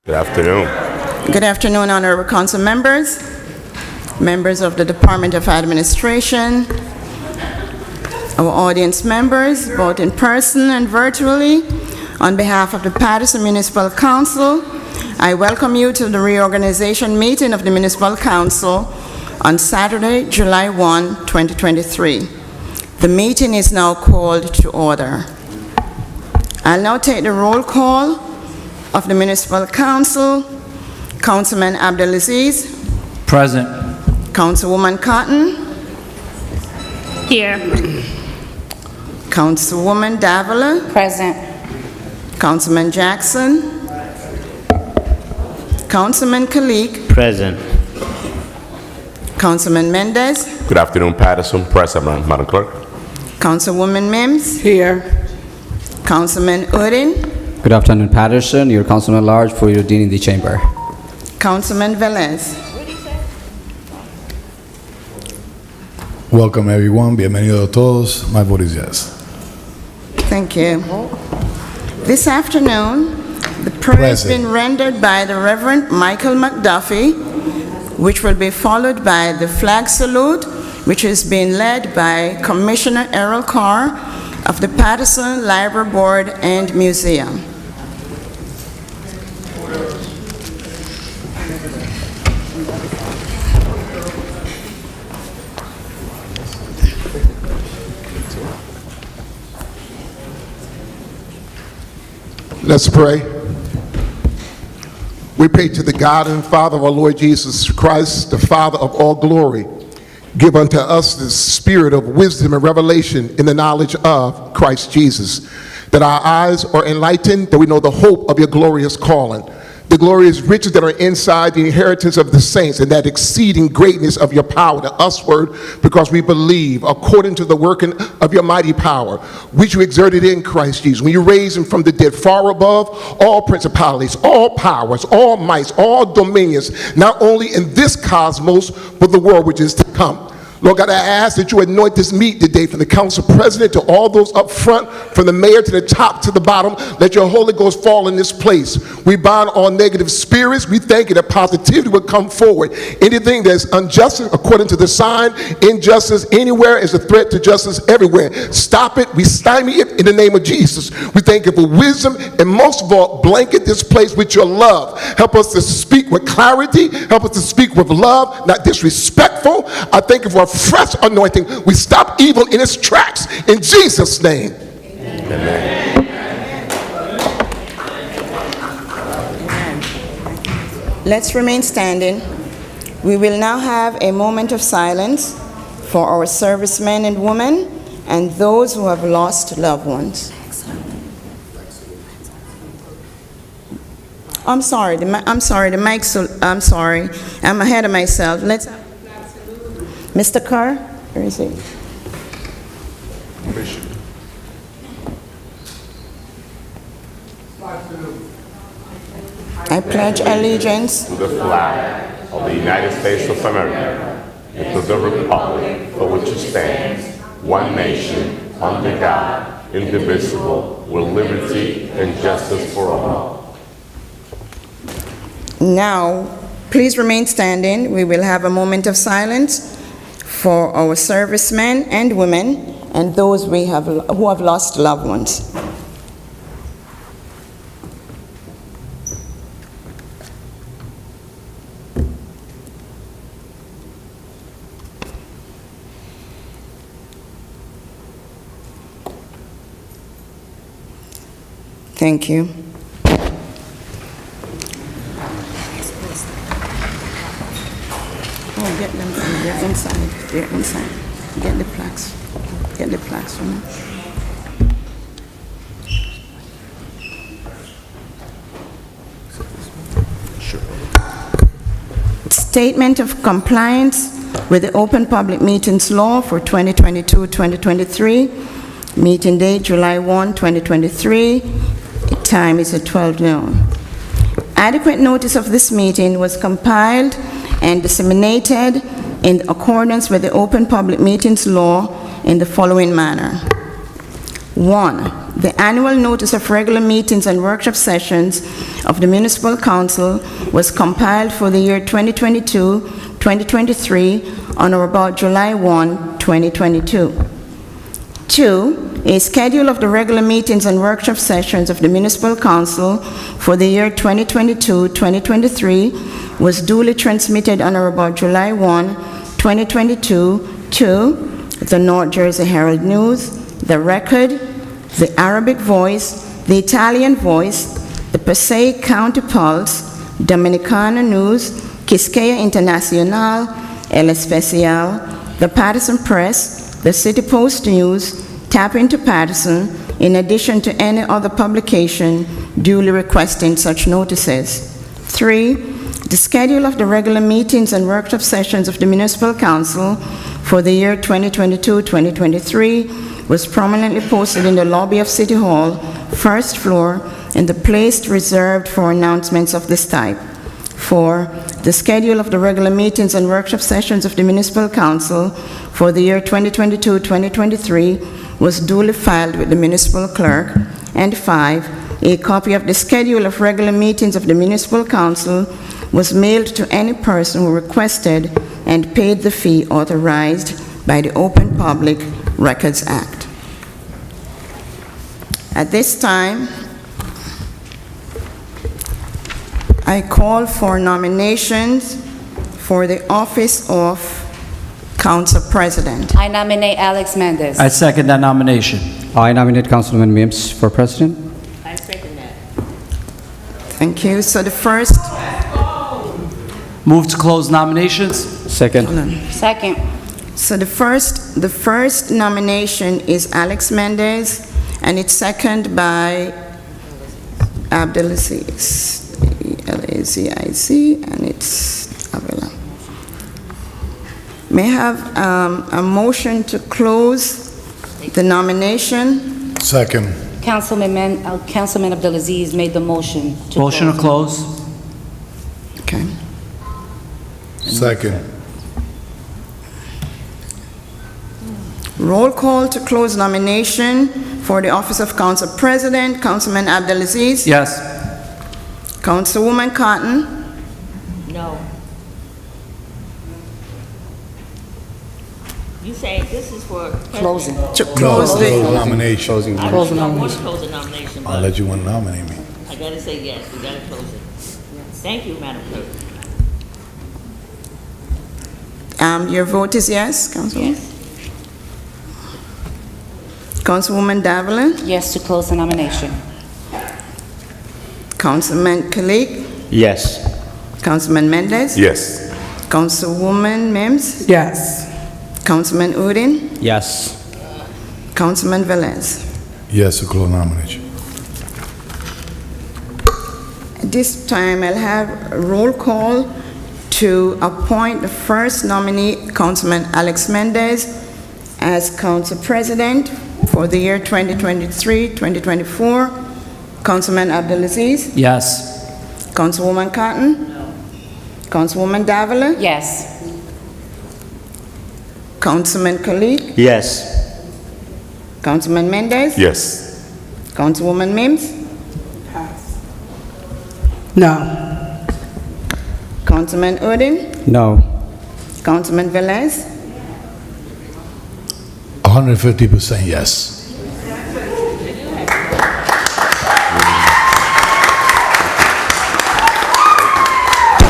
Good afternoon. Good afternoon, honorable council members, members of the Department of Administration, our audience members, both in person and virtually. On behalf of the Paterson Municipal Council, I welcome you to the reorganization meeting of the Municipal Council on Saturday, July 1, 2023. The meeting is now called to order. I'll now take the roll call of the Municipal Council. Councilman Abdelaziz. Present. Councilwoman Cotton. Here. Councilwoman Davila. Present. Councilman Jackson. Councilman Kalik. Present. Councilman Mendez. Good afternoon, Paterson. Present, Madam Clerk. Councilwoman Mims. Here. Councilman Udin. Good afternoon, Paterson. Your Councilman at Large for your Dean in the Chamber. Councilman Velez. Welcome, everyone. Bienvenido a todos. My vote is yes. Thank you. This afternoon, the prayer has been rendered by the Reverend Michael McDuffie, which will be followed by the flag salute, which is being led by Commissioner Errol Carr of the Paterson Library Board and Museum. Let's pray. We pray to the God and Father of our Lord Jesus Christ, the Father of all glory. Give unto us the spirit of wisdom and revelation in the knowledge of Christ Jesus, that our eyes are enlightened, that we know the hope of your glorious calling, the glorious riches that are inside the inheritance of the saints, and that exceeding greatness of your power to usward, because we believe according to the working of your mighty power, which you exerted in Christ Jesus, when you raised him from the dead, far above all principalities, all powers, all mights, all dominions, not only in this cosmos, but the world which is to come. Lord God, I ask that you anoint this meeting today, from the council president to all those up front, from the mayor to the top to the bottom. Let your Holy Ghost fall in this place. We bind all negative spirits. We thank you that positivity would come forward. Anything that's unjust according to the sign, injustice anywhere is a threat to justice everywhere. Stop it. We stymie it in the name of Jesus. We thank you for wisdom, and most of all, blanket this place with your love. Help us to speak with clarity. Help us to speak with love, not disrespectful. I thank you for a fresh anointing. We stop evil in its tracks in Jesus' name. Amen. Let's remain standing. We will now have a moment of silence for our servicemen and women and those who have lost loved ones. I'm sorry, I'm sorry. I'm ahead of myself. Let's Mr. Carr, where is he? I pledge allegiance To the flag of the United States of America and to the republic for which it stands, one nation, under God, indivisible, with liberty and justice for all. Now, please remain standing. We will have a moment of silence for our servicemen and women and those who have lost loved ones. Thank you. Oh, get them from there, inside. They're inside. Get the plaques. Get the plaques from them. Statement of compliance with the Open Public Meetings Law for 2022-2023. Meeting date July 1, 2023. Time is at 12 noon. Adequate notice of this meeting was compiled and disseminated in accordance with the Open Public Meetings Law in the following manner. 1. The annual notice of regular meetings and workshop sessions of the Municipal Council was compiled for the year 2022-2023 on or about July 1, 2022. 2, a schedule of the regular meetings and workshop sessions of the Municipal Council for the year 2022-2023 was duly transmitted on or about July 1, 2022 to the North Jersey Herald News, the Record, the Arabic Voice, the Italian Voice, the Passaic County Pulse, Dominicana News, Quisqueya Internacional, El Especial, the Paterson Press, the City Post News, Tap into Paterson, in addition to any other publication duly requesting such notices. 3, the schedule of the regular meetings and workshop sessions of the Municipal Council for the year 2022-2023 was prominently posted in the lobby of City Hall, first floor, in the place reserved for announcements of this type. 4, the schedule of the regular meetings and workshop sessions of the Municipal Council for the year 2022-2023 was duly filed with the Municipal Clerk. And 5, a copy of the schedule of regular meetings of the Municipal Council was mailed to any person who requested and paid the fee authorized by the Open Public Records Act. At this time, I call for nominations for the office of Council President. I nominate Alex Mendez. I second that nomination. I nominate Councilman Mims for president. I second that. Thank you. So the first, Move to close nominations. Second. Second. so the first nomination is Alex Mendez, and it's seconded by Abdelaziz, L-A-Z-I-Z, and it's Avila. May I have a motion to close the nomination? Second. Councilman Abdelaziz made the motion to Motion to close. close. Okay. Second. Roll call to close nomination for the office of Council President. Councilman Abdelaziz? Yes. Councilwoman Cotton? No. You say this is for Closing. To No, close close the, nomination. I don't want to close the nomination, I'll but let you want to nominate me. I gotta say yes, we gotta close it. Thank you, Madam Clerk. your vote is yes, Councilwoman? Yes. Councilwoman Davila? Yes to close the nomination. Councilman Kalik? Yes. Councilman Mendez? Yes. Councilwoman Mims? Yes. Councilman Udine? Yes. Councilman Velez? Yes, to close nomination. At this time, I'll have a roll call to appoint the first nominee, Councilman Alex Mendez, as Council President for the year 2023-2024. Councilman Abdelaziz? Yes. Councilwoman Cotton? No. Councilwoman Davila? Yes. Councilman Kalik? Yes. Councilman Mendez? Yes. Councilwoman Mims? No. Councilman Udine? No. Councilman Velez? 150% yes.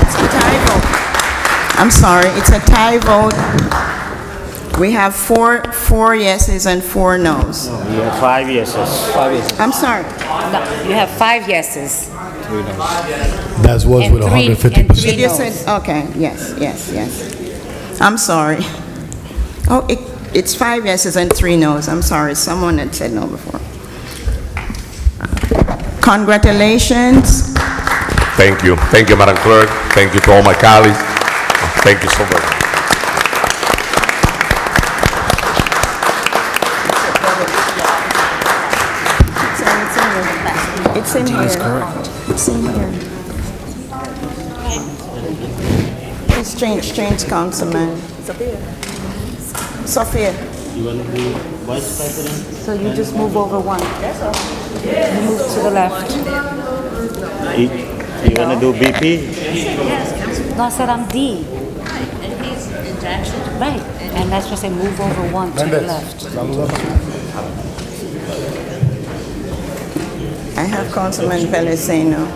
It's a tie vote. I'm sorry, it's a tie vote. We have four yeses and 4 noes. We have 5 yeses. I'm sorry. No, you have 5 yeses. That was And with three- 150%. and three- You noes. said, okay, yes. I'm sorry. Oh, it's 5 yeses and 3 noes. I'm sorry, someone had said no before. Congratulations. Thank you. Thank you, Madam Clerk. Thank you to all my colleagues. Thank you so much. It's in here. It's in here. Please change, Councilman. Sophia. So you just move over one. That's all. You move to the left. You want to do BP? No, I said I'm D. And he's in Jackson. Right. And that's just say move over one to the left. I have Councilman Velez saying no.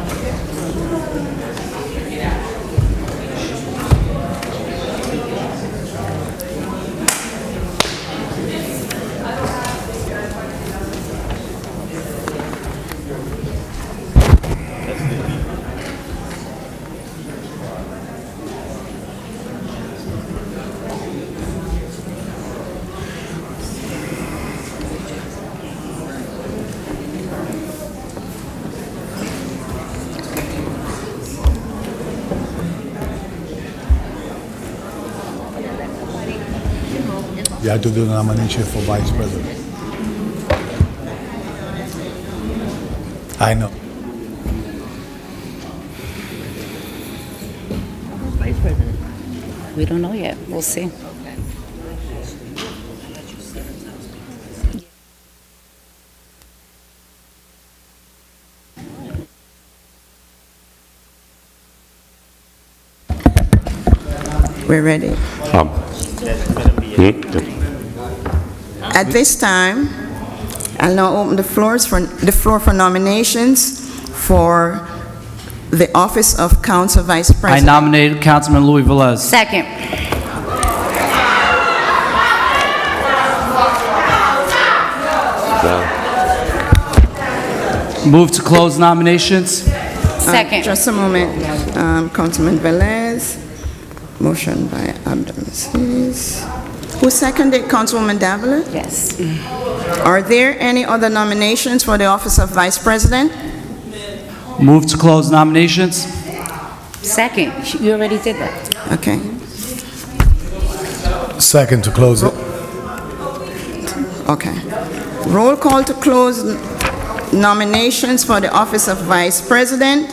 You have to do the nomination for vice president. I know. Vice President. We don't know yet. We'll see. We're ready. At this time, I'll now open the floor for nominations for the office of Council Vice I President. nominate Councilman Louis Velez. Second. Move to close nominations. Second. Just a moment. Councilman Velez, motion by Abdelaziz. Who seconded? Councilwoman Davila? Yes. Are there any other nominations for the office of Vice President? Move to close nominations. Second. You already did that. Okay. Second to close it. Okay. Roll call to close nominations for the office of Vice President.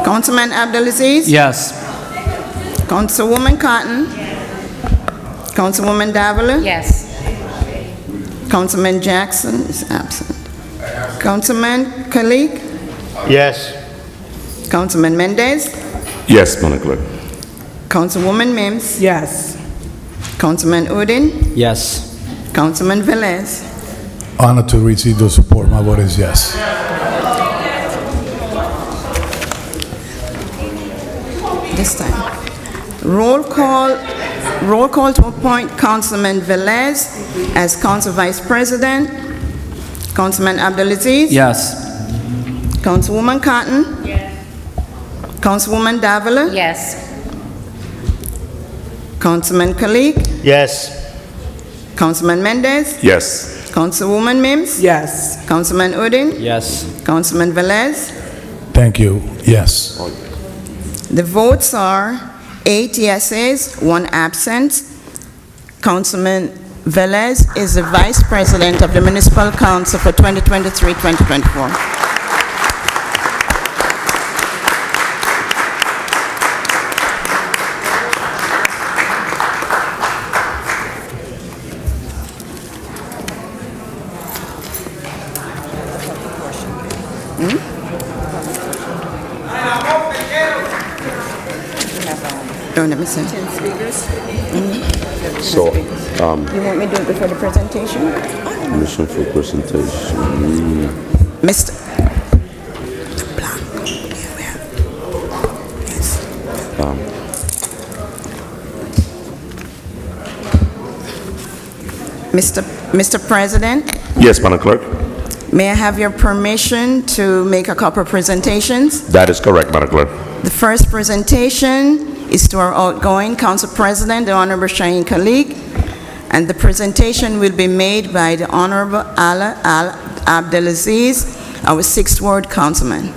Councilman Abdelaziz? Yes. Councilwoman Cotton? Councilwoman Davila? Yes. Councilman Jackson is absent. Councilman Kalik? Yes. Councilman Mendez? Yes, Madam Clerk. Councilwoman Mims? Yes. Councilman Udine? Yes. Councilman Velez? Honored to receive the support. My vote is yes. This time. Roll call to appoint Councilman Velez as Council Vice President. Councilman Abdelaziz? Yes. Councilwoman Cotton? Yes. Councilwoman Davila? Yes. Councilman Kalik? Yes. Councilman Mendez? Yes. Councilwoman Mims? Yes. Councilman Udine? Yes. Councilman Velez? Thank you. Yes. The votes are 8 yeses, 1 absent. Councilman Velez is the Vice President of the Municipal Council for 2023-2024. Oh, let me see. So, You want me to do it before the presentation? mission for presentation. Mr. Blanc. Here we have. Yes. Mr. President, Yes, Madam Clerk. may I have your permission to make a couple of presentations? That is correct, Madam Clerk. The first presentation is to our outgoing Council President, the Honorable Shahin Kalik, and the presentation will be made by the Honorable Ala Abdelaziz, our 6th Ward Councilman.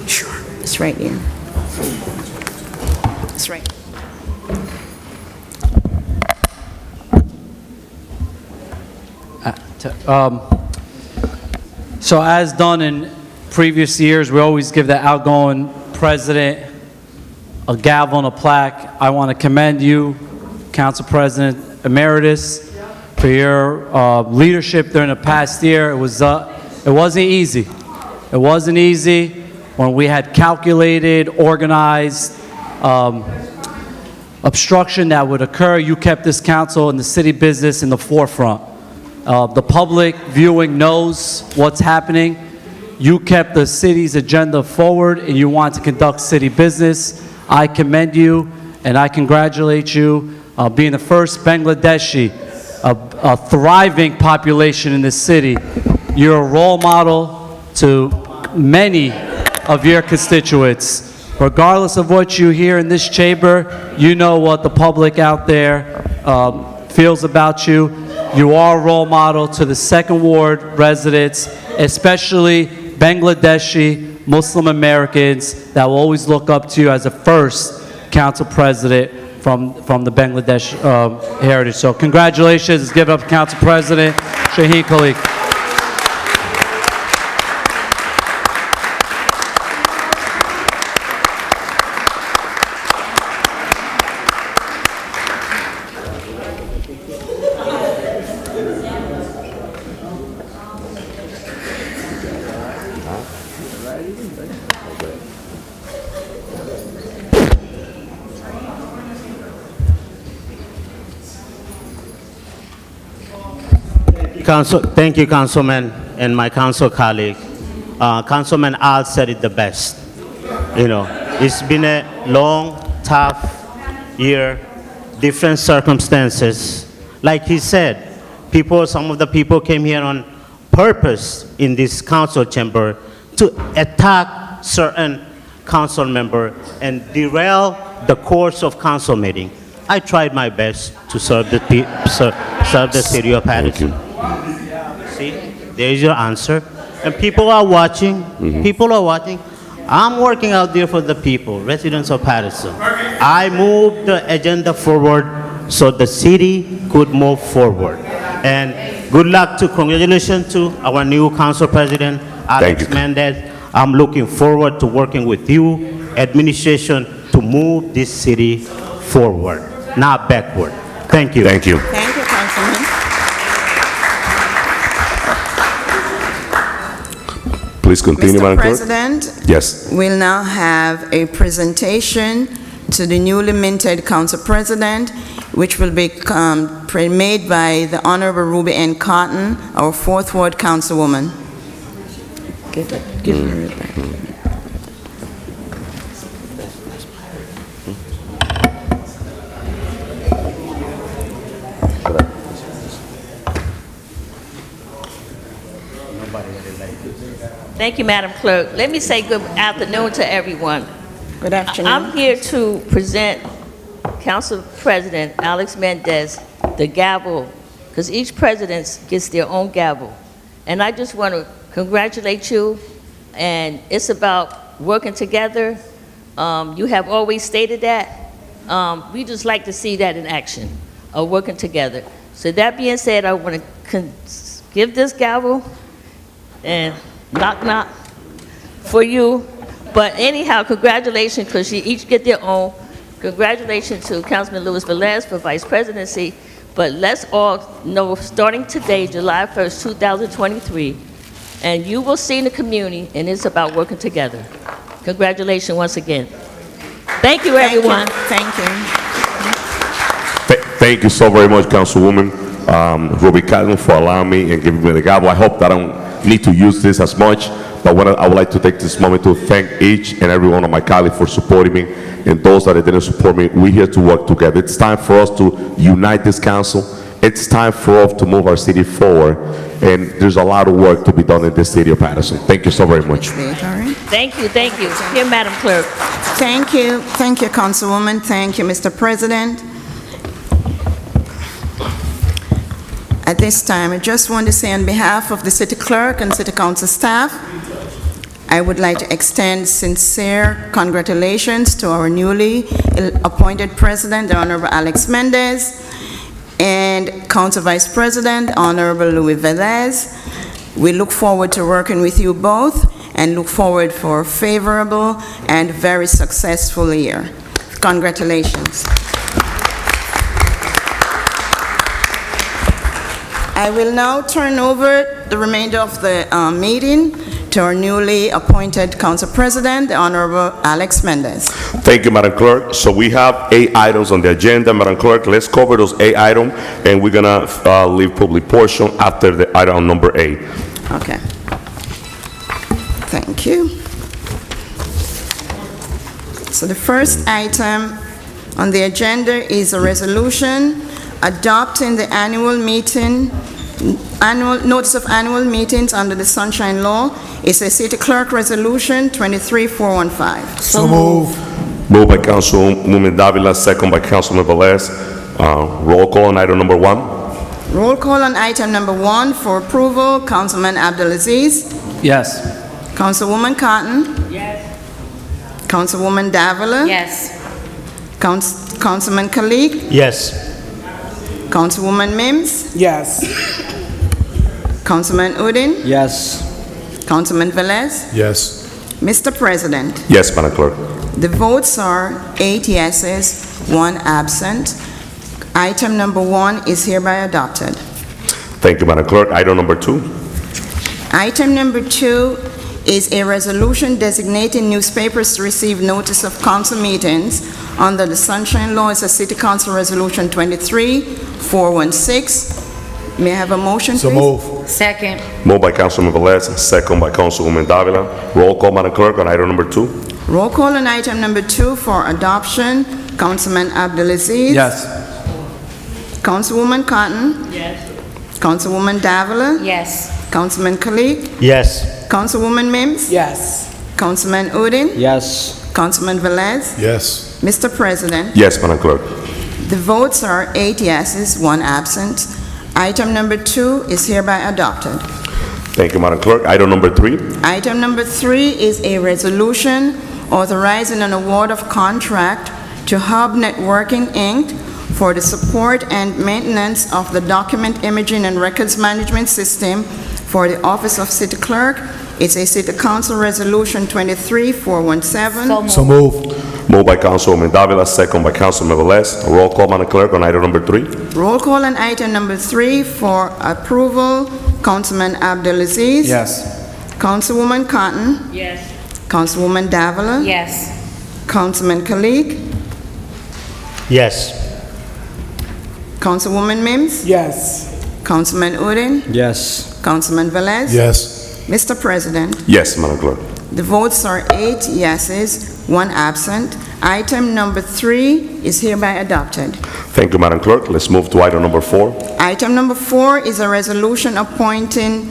Sure, it's right here. It's right. So as done in previous years, we always give the outgoing president a gavel and a plaque. I want to commend you, Council President Emeritus, for your leadership during the past year. It wasn't easy. It wasn't easy when we had calculated, organized obstruction that would occur. You kept this council and the city business in the forefront. The public viewing knows what's happening. You kept the city's agenda forward and you want to conduct city business. I commend you and I congratulate you being the first Bangladeshi, a thriving population in this city. You're a role model to many of your constituents. Regardless of what you hear in this chamber, you know what the public out there feels about you. You are a role model to the Second Ward residents, especially Bangladeshi Muslim Americans that will always look up to you as the first council president from the Bangladesh heritage. So congratulations. Let's give it up to Council President Shaheen Khalik. Thank you, Councilman, and my council colleague. Councilman Al said it the best. You know, it's been a long, tough year, different circumstances. Like he said, some of the people came here on purpose in this council chamber to attack certain council member and derail the course of council meeting. I tried my best to serve the city of Paterson. See, there's your answer. And people are watching. People are watching. I'm working out there for the people, residents of Paterson. I moved the agenda forward so the city could move forward. And good luck congratulations to our new council president, Alex Mendez. I'm looking forward to working with you, administration, to move this city forward, not backward. Thank you. Thank you. Thank you, Councilman. Please continue, Mr. Madam Clerk. President, Yes. we'll now have a presentation to the newly minted council president, which will be made by the Honorable Ruby N. Cotton, our 4th Ward councilwoman. Give her it back. Thank you, Madam Clerk. Let me say good afternoon to everyone. Good afternoon. I'm here to present Council President Alex Mendez the gavel, because each president gets their own gavel. And I just want to congratulate you, and it's about working together. You have always stated that. We just like to see that in action, working together. So that being said, I want to give this gavel and knock knock for you. But anyhow, congratulations, because you each get their own. Congratulations to Councilman Luis Velez for vice presidency. But let's all know, starting today, July 1st, 2023, and you will see in the community, and it's about working together. Congratulations once again. Thank you, everyone. Thank you. Thank you so very much, Councilwoman Ruby Cotton, for allowing me and giving me the gavel. I hope that I don't need to use this as much, but I would like to take this moment to thank each and every one of my colleagues for supporting me, and those that didn't support me. We're here to work together. It's time for us to unite this council. It's time for us to move our city forward, and there's a lot of work to be done in this city of Paterson. Thank you so very much. Thank you, thank you. Here, Madam Clerk. Thank you, Councilwoman. Thank you, Mr. President. At this time, I just want to say on behalf of the City Clerk and City Council staff, I would like to extend sincere congratulations to our newly appointed President, the Honorable Alex Mendez, and Council Vice President, Honorable Luis Velez. We look forward to working with you both, and look forward for a favorable and very successful year. Congratulations. I will now turn over the remainder of the meeting to our newly appointed Council President, the Honorable Alex Mendez. Thank you, Madam Clerk. So we have 8 items on the agenda, Madam Clerk. Let's cover those 8 items, and we're gonna leave public portion after the item number 8. Okay. Thank you. So the first item on the agenda is a resolution adopting the notice of annual meetings under the Sunshine Law. It's a City Clerk Resolution 23415. So move. Moved by Councilwoman Davila, second by Councilman Velez. Roll call on item number 1. Roll call on item number 1 for approval. Councilman Abdulaziz. Yes. Councilwoman Cotton. Yes. Councilwoman Davila. Yes. Councilman Kalik. Yes. Councilwoman Mims. Yes. Councilman Udin. Yes. Councilman Velez. Yes. Mr. President, Yes, Madam Clerk. the votes are 8 yeses, 1 absent. Item number 1 is hereby adopted. Thank you, Madam Clerk. Item number 2. Item number 2 is a resolution designating newspapers to receive notice of council meetings under the Sunshine Law. It's a City Council Resolution 23416. May I have a motion, So please? move. Second. Moved by Councilman Velez, second by Councilwoman Davila. Roll call, Madam Clerk, on item number 2. Roll call on item number 2 for adoption. Councilman Abdulaziz. Yes. Councilwoman Cotton. Yes. Councilwoman Davila. Yes. Councilman Kalik. Yes. Councilwoman Mims. Yes. Councilman Udin. Yes. Councilman Velez. Yes. Mr. President, Yes, Madam Clerk. the votes are 8 yeses, 1 absent. Item number 2 is hereby adopted. Thank you, Madam Clerk. Item number 3. Item number 3 is a resolution authorizing an award of contract to Hub Networking, Inc. for the support and maintenance of the document imaging and records management system for the Office of City Clerk. It's a City Council Resolution 23417. So move. Moved by Councilwoman Davila, second by Councilman Velez. Roll call, Madam Clerk, on item number 3. Roll call on item number 3 for approval. Councilman Abdulaziz. Yes. Councilwoman Cotton. Yes. Councilwoman Davila. Yes. Councilman Kalik. Yes. Councilwoman Mims. Yes. Councilman Udin. Yes. Councilman Velez. Yes. Mr. President, Yes, Madam Clerk. the votes are 8 yeses, 1 absent. Item number 3 is hereby adopted. Thank you, Madam Clerk. Let's move to item number 4. Item number 4 is a resolution appointing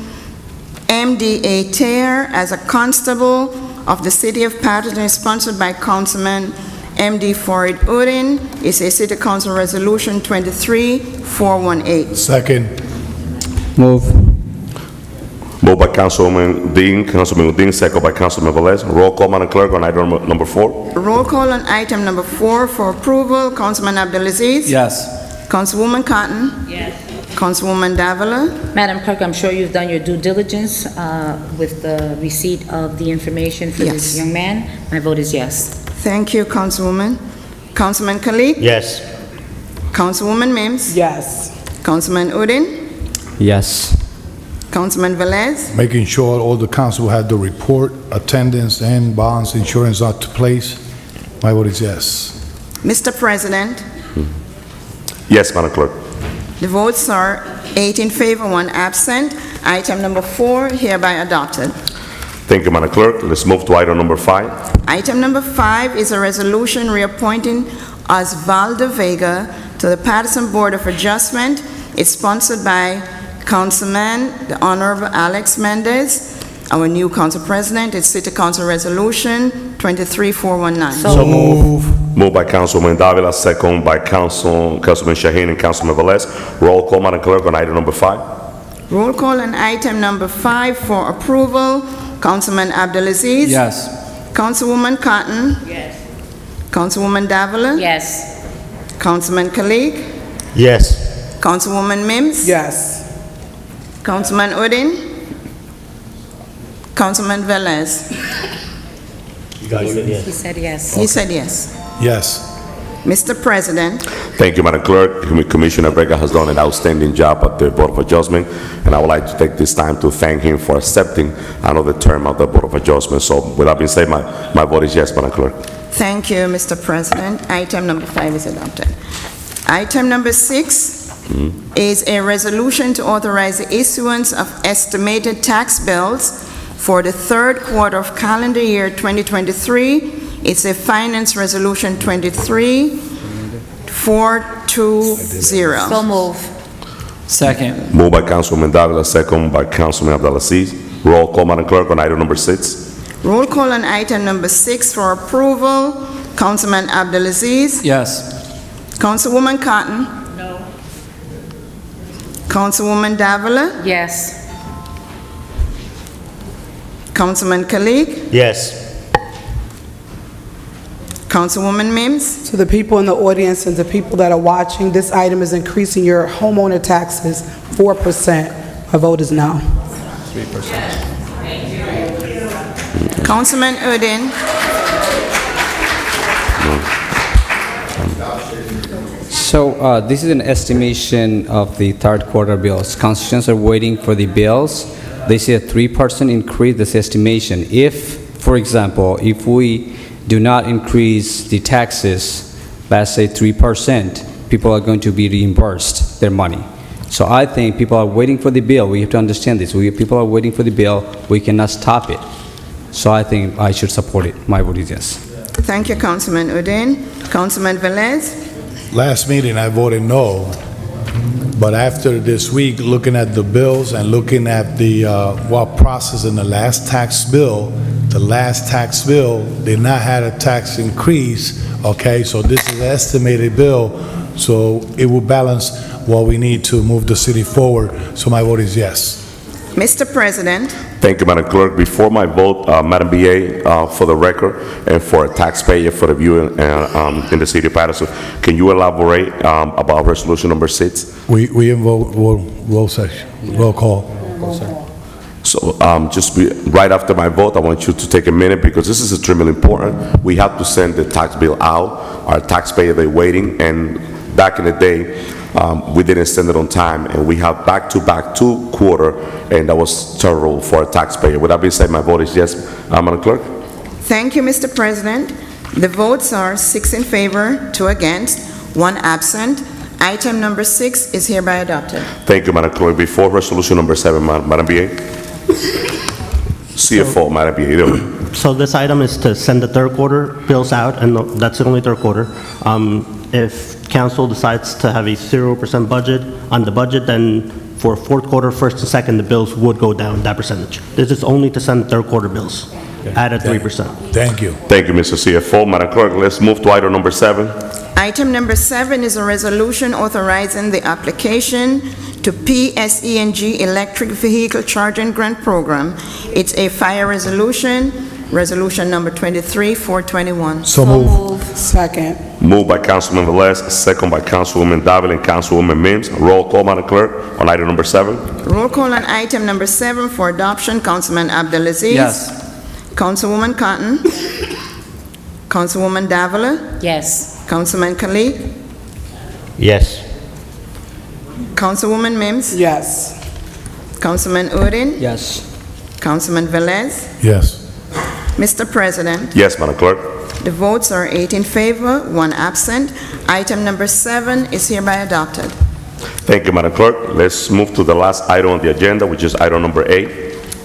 M.D.A. Taylor as a constable of the City of Paterson, sponsored by Councilman M.D. Farid Udin. It's a City Council Resolution 23418. Second. Move. Moved by Councilman Udin, second by Councilman Velez. Roll call, Madam Clerk, on item number 4. Roll call on item number 4 for approval. Councilman Abdulaziz. Yes. Councilwoman Cotton. Yes. Councilwoman Davila. Madam Clerk, I'm sure you've done your due diligence with the receipt of the information for this Yes. young man. My vote is yes. Thank you, Councilwoman. Councilman Kalik. Yes. Councilwoman Mims. Yes. Councilman Udin. Yes. Councilman Velez. Making sure all the council had the report, attendance, and bonds, insurance are to place. My vote is yes. Mr. President, Yes, Madam Clerk. the votes are 8 in favor, 1 absent. Item number 4 hereby adopted. Thank you, Madam Clerk. Let's move to item number 5. Item number 5 is a resolution reappointing Osvaldo Vega to the Paterson Board of Adjustment. It's sponsored by Councilman, the Honorable Alex Mendez, our new council president. It's City Council Resolution 23419. So move. Moved by Councilwoman Davila, second by Councilman Shaheen and Councilman Velez. Roll call, Madam Clerk, on item number 5. Roll call on item number 5 for approval. Councilman Abdulaziz. Yes. Councilwoman Cotton. Yes. Councilwoman Davila. Yes. Councilman Kalik. Yes. Councilwoman Mims. Yes. Councilman Udin. Councilman Velez. You guys, He said yes. He said yes. yes. Mr. President, Thank you, Madam Clerk. Commissioner Vega has done an outstanding job at the Board of Adjustment, and I would like to take this time to thank him for accepting another term of the Board of Adjustment. So with that being said, my vote is yes, Madam Clerk. thank you, Mr. President. Item number 5 is adopted. Item number 6 is a resolution to authorize the issuance of estimated tax bills for the third quarter of calendar year 2023. It's a Finance Resolution 23420. So move. Second. Moved by Councilwoman Davila, second by Councilman Abdelaziz. Roll call, Madam Clerk, on item number 6. Roll call on item number 6 for approval. Councilman Abdelaziz. Yes. Councilwoman Cotton. No. Councilwoman Davila. Yes. Councilman Kalik. Yes. Councilwoman Mims. To the people in the audience and the people that are watching, this item is increasing your homeowner taxes 4%. My vote is no. Councilman Udine. So this is an estimation of the third quarter bills. Constituents are waiting for the bills. They see a 3% increase, this estimation. If, for example, if we do not increase the taxes, let's say 3%, people are going to be reimbursed their money. So I think people are waiting for the bill. We have to understand this. People are waiting for the bill. We cannot stop it. So I think I should support it. My vote is yes. Thank you, Councilman Udine. Councilman Velez. Last meeting, I voted no, but after this week, looking at the bills and looking at the, what process in the last tax bill did not have a tax increase, okay? So this is an estimated bill, so it will balance what we need to move the city forward. So my vote is yes. Mr. President, Thank you, Madam Clerk. Before my vote, Madam BA, for the record, and for a taxpayer for the viewing in the city of Paterson, can you elaborate about resolution number 6? We invoke roll session, roll call. So right after my vote, I want you to take a minute because this is extremely important. We have to send the tax bill out. Our taxpayer, they're waiting, and back in the day, we didn't send it on time, and we have back-to-back 2 quarter, and that was terrible for a taxpayer. With that being said, my vote is yes. Madam Clerk? thank you, Mr. President. The votes are 6 in favor, 2 against, 1 absent. Item number 6 is hereby adopted. Thank you, Madam Clerk. Before resolution number 7, Madam BA? CFO, Madam BA. So this item is to send the third quarter bills out, and that's the only third quarter. If council decides to have a 0% budget on the budget, then for fourth quarter, first and second, the bills would go down that percentage. This is only to send third quarter bills at a 3%. Thank you. Thank you, Mr. CFO. Madam Clerk, let's move to item number 7. Item number 7 is a resolution authorizing the application to PSE&G Electric Vehicle Charging Grant Program. It's a fire resolution, resolution number 23421. So move. Second. Moved by Councilman Velez, second by Councilwoman Davila and Councilwoman Mims. Roll call, Madam Clerk, on item number 7. Roll call on item number 7 for adoption. Councilman Abdelaziz. Yes. Councilwoman Cotton. Councilwoman Davila. Yes. Councilman Kalik. Yes. Councilwoman Mims. Yes. Councilman Udine. Yes. Councilman Velez. Yes. Mr. President, Yes, Madam Clerk. the votes are 8 in favor, 1 absent. Item number 7 is hereby adopted. Thank you, Madam Clerk. Let's move to the last item on the agenda, which is item number 8.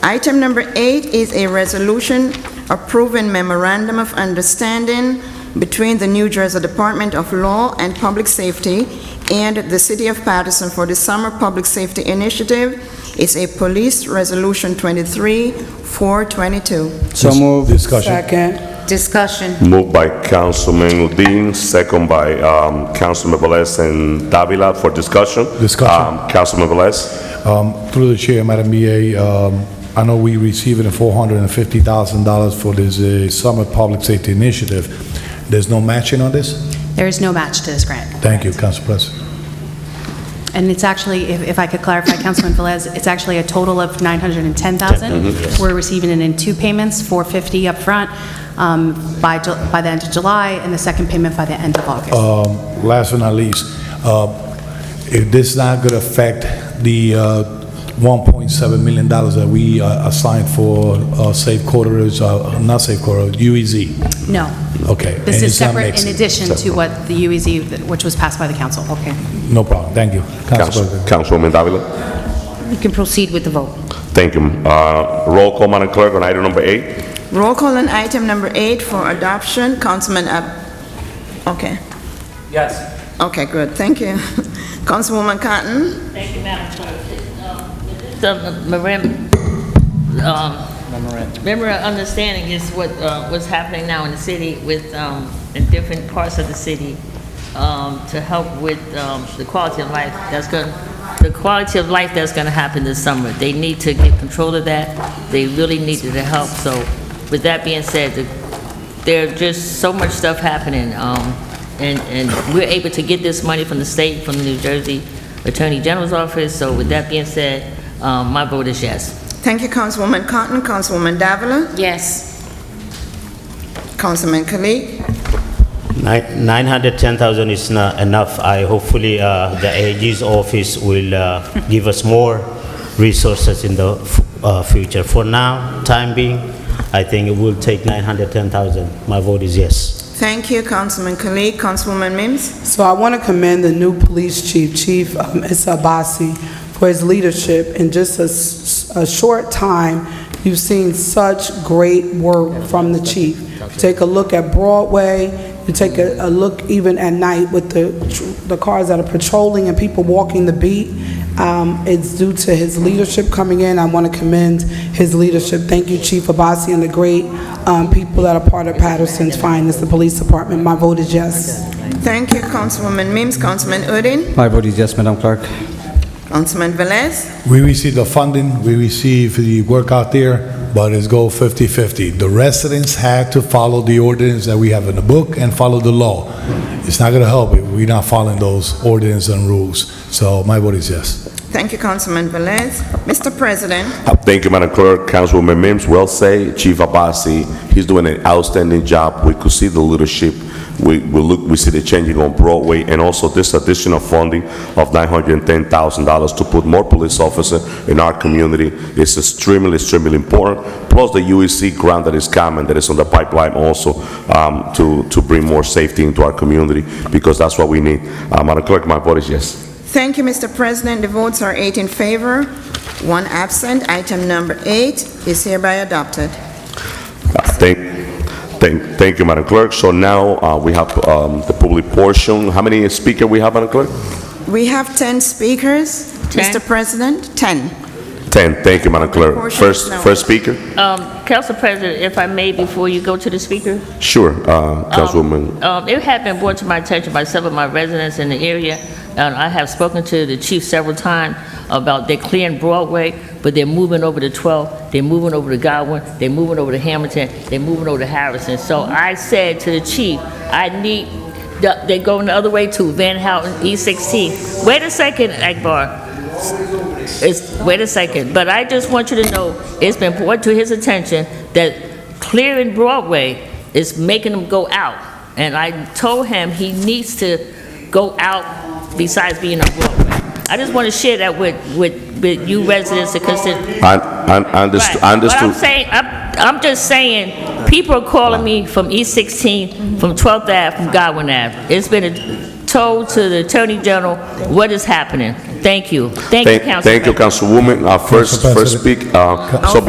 Item number 8 is a resolution approving memorandum of understanding between the New Jersey Department of Law and Public Safety and the City of Paterson for the Summer Public Safety Initiative. It's a police resolution 23422. So move. Discussion. Second. Discussion. Moved by Councilman Udine, second by Councilman Velez and Davila for discussion. Discussion. Councilman Velez? Through the chair, Madam BA, I know we received $450,000 for this Summer Public Safety Initiative. There's no matching on this? There is no match to this grant. Thank you, Council President. And it's actually, if I could clarify, Councilman Velez, it's actually a total of $910,000. We're receiving it in 2 payments, $450 up front by the end of July, and the second payment by the end of August. Last but not least, if this is not going to affect the $1.7 million that we assigned for safe quarters, not safe quarters, UEZ. No. Okay. This and is it's not separate mixed. in addition to what the UEZ, which was passed by the council. Okay. No problem. Thank you. Council President. Councilwoman Davila. You can proceed with the vote. Thank you. Roll call, Madam Clerk, on item number 8. Roll call on item number 8 for adoption. Councilman okay. Yes. Okay, good. Thank you. Councilwoman Cotton. Thank you, Madam Clerk. Memorandum understanding is what's happening now in the city with, in different parts of the city, to help with the quality of life that's going to happen this summer. They need to get control of that. They really needed the help. So with that being said, there's just so much stuff happening, and we're able to get this money from the state, from the New Jersey Attorney General's office. So with that being said, my vote is yes. Thank you, Councilwoman Cotton. Councilwoman Davila. Yes. Councilman Kalik. 910,000 is not enough. Hopefully the AG's office will give us more resources in the future. For now, time being, I think it will take 910,000. My vote is yes. Thank you, Councilman Kalik. Councilwoman Mims. So I want to commend the new police chief, Chief Issa Abbasi, for his leadership. In just a short time, you've seen such great work from the chief. Take a look at Broadway, you take a look even at night with the cars that are patrolling and people walking the beat. It's due to his leadership coming in. I want to commend his leadership. Thank you, Chief Abbasi, and the great people that are part of Paterson's Finest, the police department. My vote is yes. Thank you, Councilwoman Mims. Councilman Udine. My vote is yes, Madam Clerk. Councilman Velez. We received the funding, we received the work out there, but it's go 50-50. The residents had to follow the ordinance that we have in the book and follow the law. It's not going to help if we're not following those ordinances and rules. So my vote is yes. Thank you, Councilman Velez. Mr. President. Thank you, Madam Clerk. Councilwoman Mims, well said. Chief Abbasi, he's doing an outstanding job. We could see the leadership. We see the changing on Broadway, and also this additional funding of $910,000 to put more police officers in our community is extremely, extremely important. Plus the UEC grant that is coming, that is on the pipeline also, to bring more safety into our community, because that's what we need. Madam Clerk, my vote is yes. Thank you, Mr. President. The votes are 8 in favor, 1 absent. Item number 8 is hereby adopted. Thank you, Madam Clerk. So now we have the public portion. How many speakers we have, Madam Clerk? We have 10 speakers, 10? Mr. President. 10. 10. Thank you, Madam Clerk. Portion is now First speaker? Council President, if I may, before you go to the speaker. Sure, Councilwoman. It had been brought to my attention by several of my residents in the area, and I have spoken to the chief several times about they're clearing Broadway, but they're moving over to 12th, they're moving over to Godwin, they're moving over to Hamilton, they're moving over to Harrison. So I said to the chief, they're going the other way too, Van Houten, E16. Wait a second, Akbar. Wait a second, but I just want you to know, it's been brought to his attention that clearing Broadway is making them go out. And I told him he needs to go out besides being on Broadway. I just want to share that with you residents to consider. Understood. I'm just saying, people are calling me from E16, from 12th Ave, from Godwin Ave. It's been told to the Attorney General what is happening. Thank you. Thank you, Councilman. Thank you, Councilwoman. First speak. So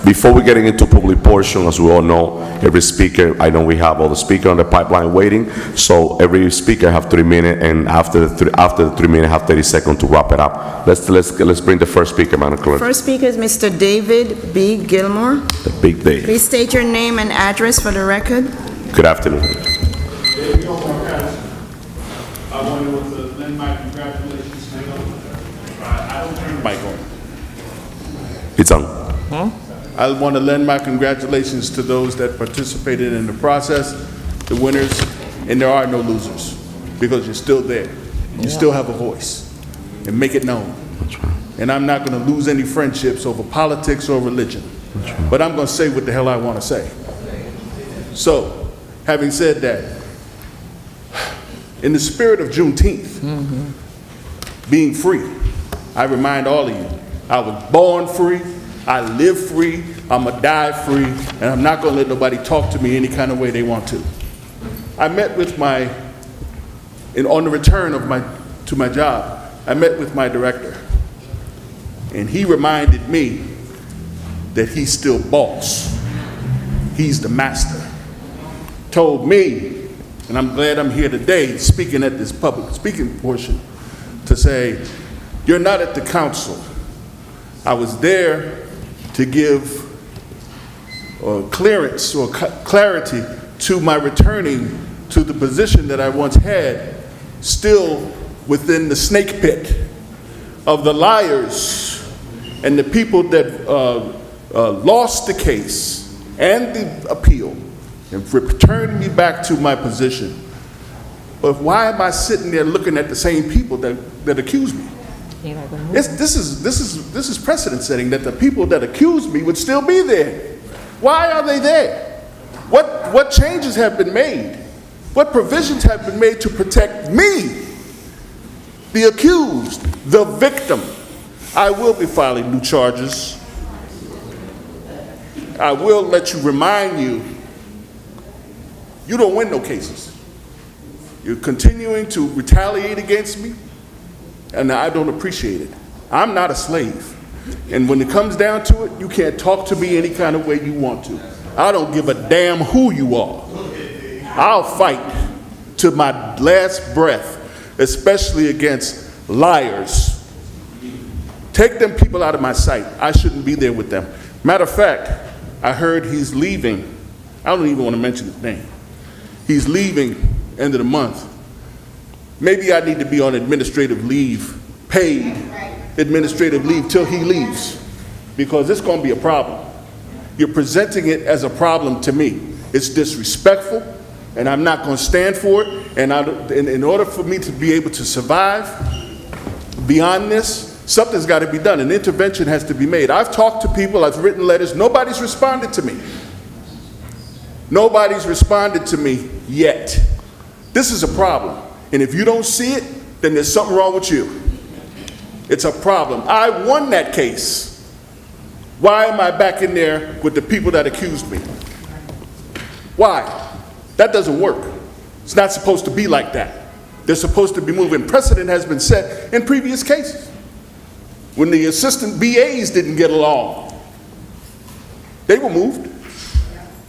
before we get into public portion, as we all know, every speaker, I know we have all the speakers on the pipeline waiting. So every speaker have 3 minutes, and after the 3 minutes, have 30 seconds to wrap it up. Let's bring the first speaker, Madam Clerk. First speaker is Mr. David B. Gilmore. The big day. Please state your name and address for the record. Good afternoon. I want to lend my congratulations. I don't turn the mic on. It's on. I want to lend my congratulations to those that participated in the process, the winners, and there are no losers, because you're still there. You still have a voice, and make it known. And I'm not going to lose any friendships over politics or religion. But I'm going to say what the hell I want to say. So, having said that, in the spirit of Juneteenth, being free, I remind all of you, I was born free, I live free, I'm gonna die free, and I'm not gonna let nobody talk to me any kind of way they want to. I met with on the return to my job, I met with my director, and he reminded me that he's still boss. He's the master. Told me, and I'm glad I'm here today speaking at this public speaking portion, to say, you're not at the council. I was there to give clearance or clarity to my returning to the position that I once had, still within the snake pit of the liars and the people that lost the case and the appeal, and returning me back to my position. But why am I sitting there looking at the same people that accuse me? This is precedent setting, that the people that accuse me would still be there. Why are they there? What changes have been made? What provisions have been made to protect me, the accused, the victim? I will be filing new charges. I will let you remind you, you don't win no cases. You're continuing to retaliate against me, and I don't appreciate it. I'm not a slave. And when it comes down to it, you can't talk to me any kind of way you want to. I don't give a damn who you are. I'll fight to my last breath, especially against liars. Take them people out of my sight. I shouldn't be there with them. Matter of fact, I heard he's leaving. I don't even want to mention his name. He's leaving end of the month. Maybe I need to be on administrative leave, paid administrative leave till he leaves, because it's going to be a problem. You're presenting it as a problem to me. It's disrespectful, and I'm not going to stand for it. And in order for me to be able to survive beyond this, something's got to be done. An intervention has to be made. I've talked to people, I've written letters, nobody's responded to me. Nobody's responded to me yet. This is a problem. And if you don't see it, then there's something wrong with you. It's a problem. I won that case. Why am I back in there with the people that accused me? Why? That doesn't work. It's not supposed to be like that. They're supposed to be moving. Precedent has been set in previous cases. When the assistant BAs didn't get along, they were moved.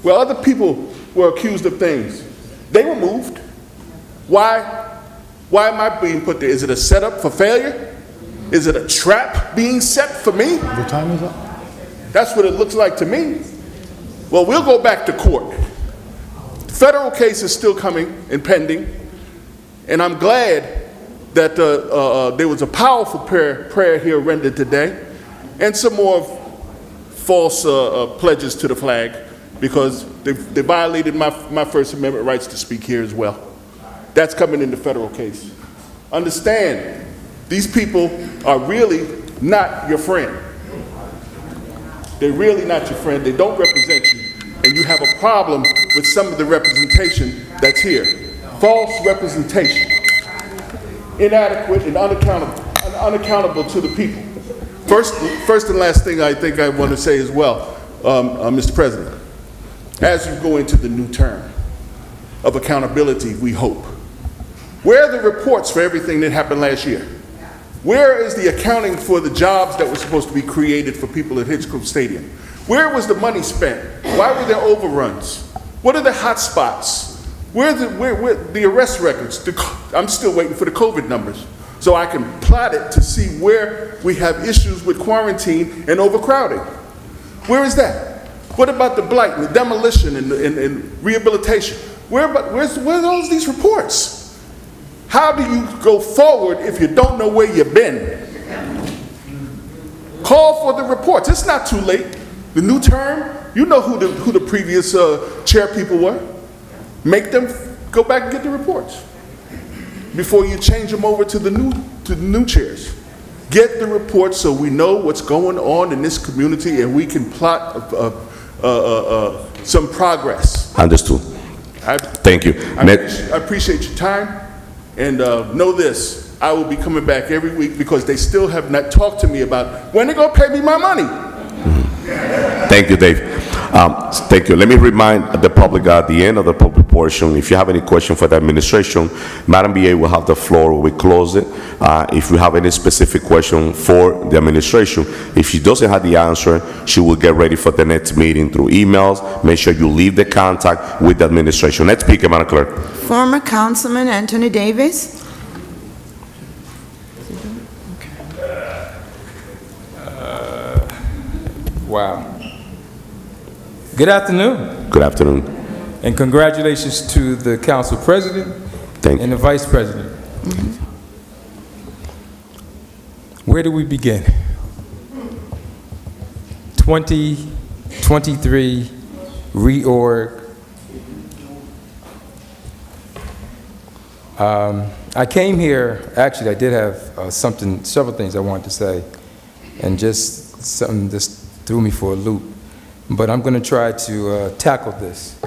Well, other people were accused of things. They were moved. Why am I being put there? Is it a setup for failure? Is it a trap being set for me? The time is up. That's what it looks like to me. Well, we'll go back to court. The federal case is still coming and pending, and I'm glad that there was a powerful prayer here rendered today, and some more false pledges to the flag, because they violated my First Amendment rights to speak here as well. That's coming in the federal case. Understand, these people are really not your friend. They're really not your friend. They don't represent you. And you have a problem with some of the representation that's here. False representation. Inadequate and unaccountable to the people. First and last thing I think I want to say as well, Mr. President, as you go into the new term of accountability, we hope, where are the reports for everything that happened last year? Where is the accounting for the jobs that were supposed to be created for people at Hitchcock Stadium? Where was the money spent? Why were there overruns? What are the hot spots? Where are the arrest records? I'm still waiting for the COVID numbers so I can plot it to see where we have issues with quarantine and overcrowding. Where is that? What about the blight and the demolition and rehabilitation? Where's all these reports? How do you go forward if you don't know where you've been? Call for the reports. It's not too late. The new term, you know who the previous chair people were. Make them go back and get the reports. before you change them over to the new chairs. Get the report so we know what's going on in this community and we can plot some progress. Understood. Thank you. I appreciate your time, and know this, I will be coming back every week because they still have not talked to me about when they're going to pay me my money. Thank you, Dave. Thank you. Let me remind the public at the end of the public portion, if you have any question for the administration, Madam BA will have the floor when we close it. If you have any specific question for the administration, if she doesn't have the answer, she will get ready for the next meeting through emails. Make sure you leave the contact with the administration. Next speaker, Madam Clerk. Former Councilman Anthony Davis. Wow. Good afternoon. Good afternoon. And congratulations to the council president and the vice president. Where do we begin? 2023 reorg. I came here, actually I did have several things I wanted to say, and just something just threw me for a loop. But I'm going to try to tackle this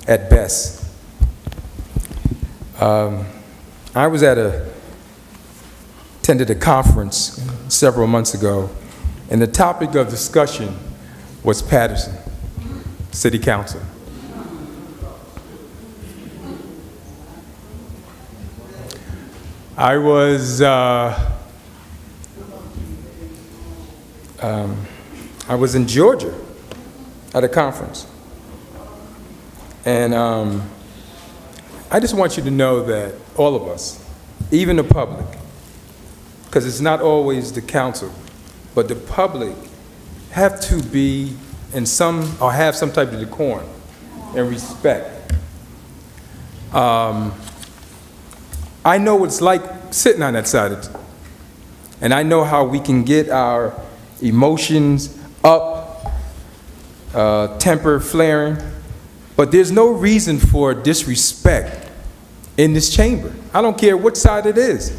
at best. I attended a conference several months ago, and the topic of discussion was Paterson City Council. I was in Georgia at a conference. And I just want you to know that all of us, even the public, because it's not always the council, but the public have to be in some, or have some type of decorum and respect. I know what it's like sitting on that side of it. And I know how we can get our emotions up, temper flaring, but there's no reason for disrespect in this chamber. I don't care what side it is.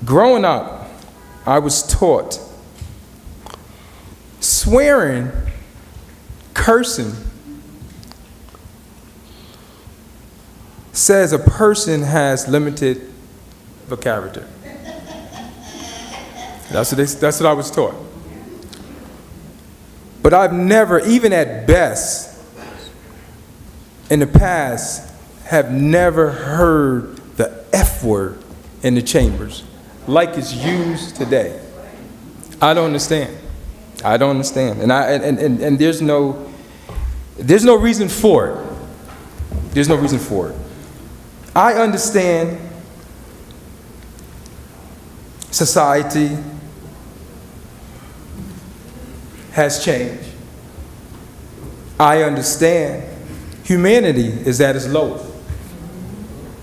Growing up, I was taught swearing, cursing, says a person has limited vocabulary. That's what I was taught. But I've never, even at best, in the past, have never heard the F word in the chambers like it's used today. I don't understand. I don't understand. And there's no reason for it. There's no reason for it. I understand society has changed. I understand humanity is at its lowest.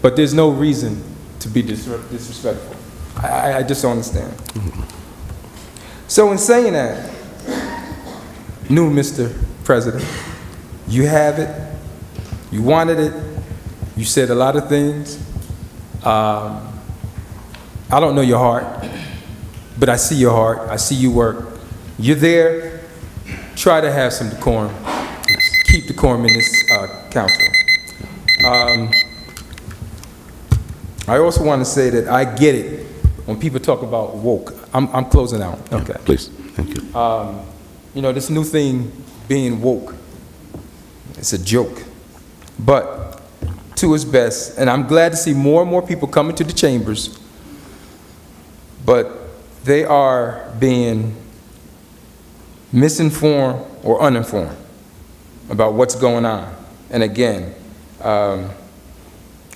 But there's no reason to be disrespectful. I just don't understand. So in saying that, new Mr. President, you have it, you wanted it, you said a lot of things. I don't know your heart, but I see your heart, I see you work. You're there, try to have some decorum. Keep decorum in this council. I also want to say that I get it when people talk about woke. I'm closing out. Okay. Please, thank you. You know, this new thing being woke, it's a joke. But to its best, and I'm glad to see more and more people coming to the chambers, but they are being misinformed or uninformed about what's going on. And again,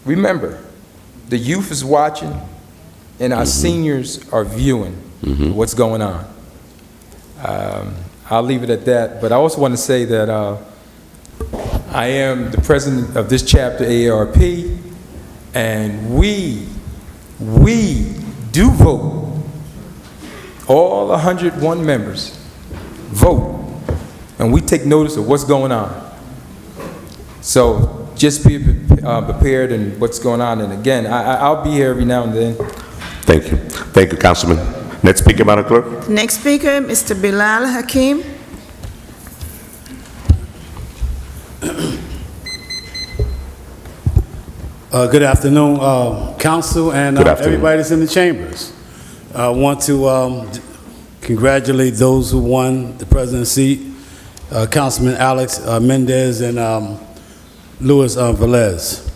remember, the youth is watching and our seniors are viewing what's going on. I'll leave it at that, but I also want to say that I am the president of this chapter AARP, and we do vote. All 101 members vote, and we take notice of what's going on. So just be prepared in what's going on. And again, I'll be here every now and then. Thank you. Thank you, Councilman. Next speaker, Madam Clerk. Next speaker, Mr. Bilal Hakim. Good afternoon, Council, and Good afternoon. everybody that's in the chambers. I want to congratulate those who won the presidency, Councilman Alex Mendez and Luis Velez.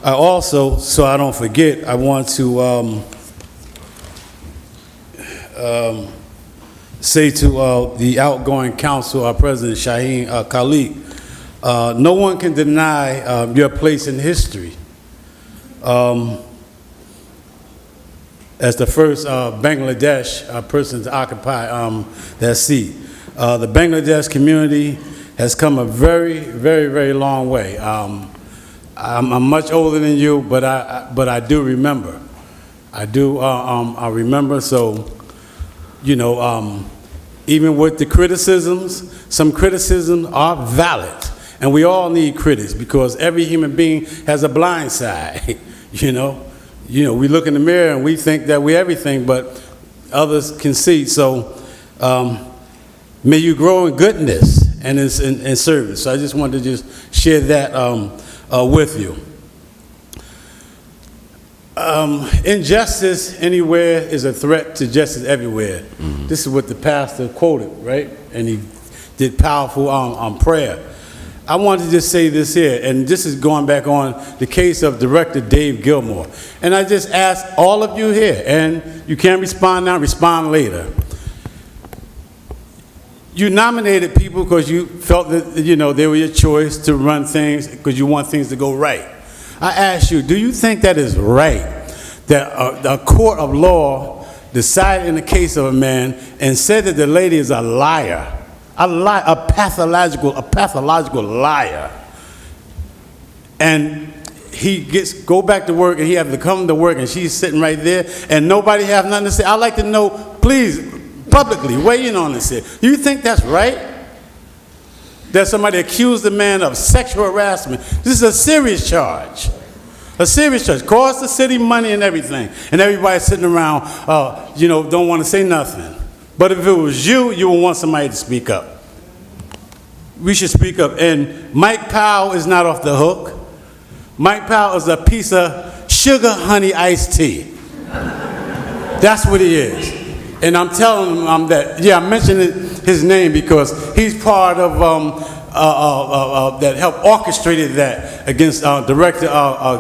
I also, so I don't forget, I want to say to the outgoing council, our President Shaheen Khalid, no one can deny your place in history. As the first Bangladesh person to occupy that seat. The Bangladesh community has come a very, very, very long way. I'm much older than you, but I do remember. I remember, so, you know, even with the criticisms, some criticisms are valid. And we all need critics because every human being has a blind side, you know. We look in the mirror and we think that we're everything, but others can see. So may you grow in goodness and in service. So I just wanted to just share that with you. Injustice anywhere is a threat to justice everywhere. Mm-hmm. This is what the pastor quoted, right? And he did powerful prayer. I wanted to just say this here, and this is going back on the case of Director Dave Gilmore. And I just ask all of you here, and you can't respond now, respond later. You nominated people because you felt that, you know, they were your choice to run things because you want things to go right. I ask you, do you think that is right that a court of law decided in the case of a man and said that the lady is a liar? A pathological liar, and he go back to work, and he have to come to work, and she's sitting right there, and nobody have nothing to say. I'd like to know, please, publicly, weigh in on this here. Do you think that's right? That somebody accused the man of sexual harassment. This is a serious charge. A serious charge. Cost the city money and everything, and everybody's sitting around, you know, don't want to say nothing. But if it was you, you would want somebody to speak up. We should speak up. And Mike Powell is not off the hook. Mike Powell is a piece of sugar honey iced tea. That's what he is. And I'm telling him that, yeah, I mentioned his name because he's part of that helped orchestrated that against Director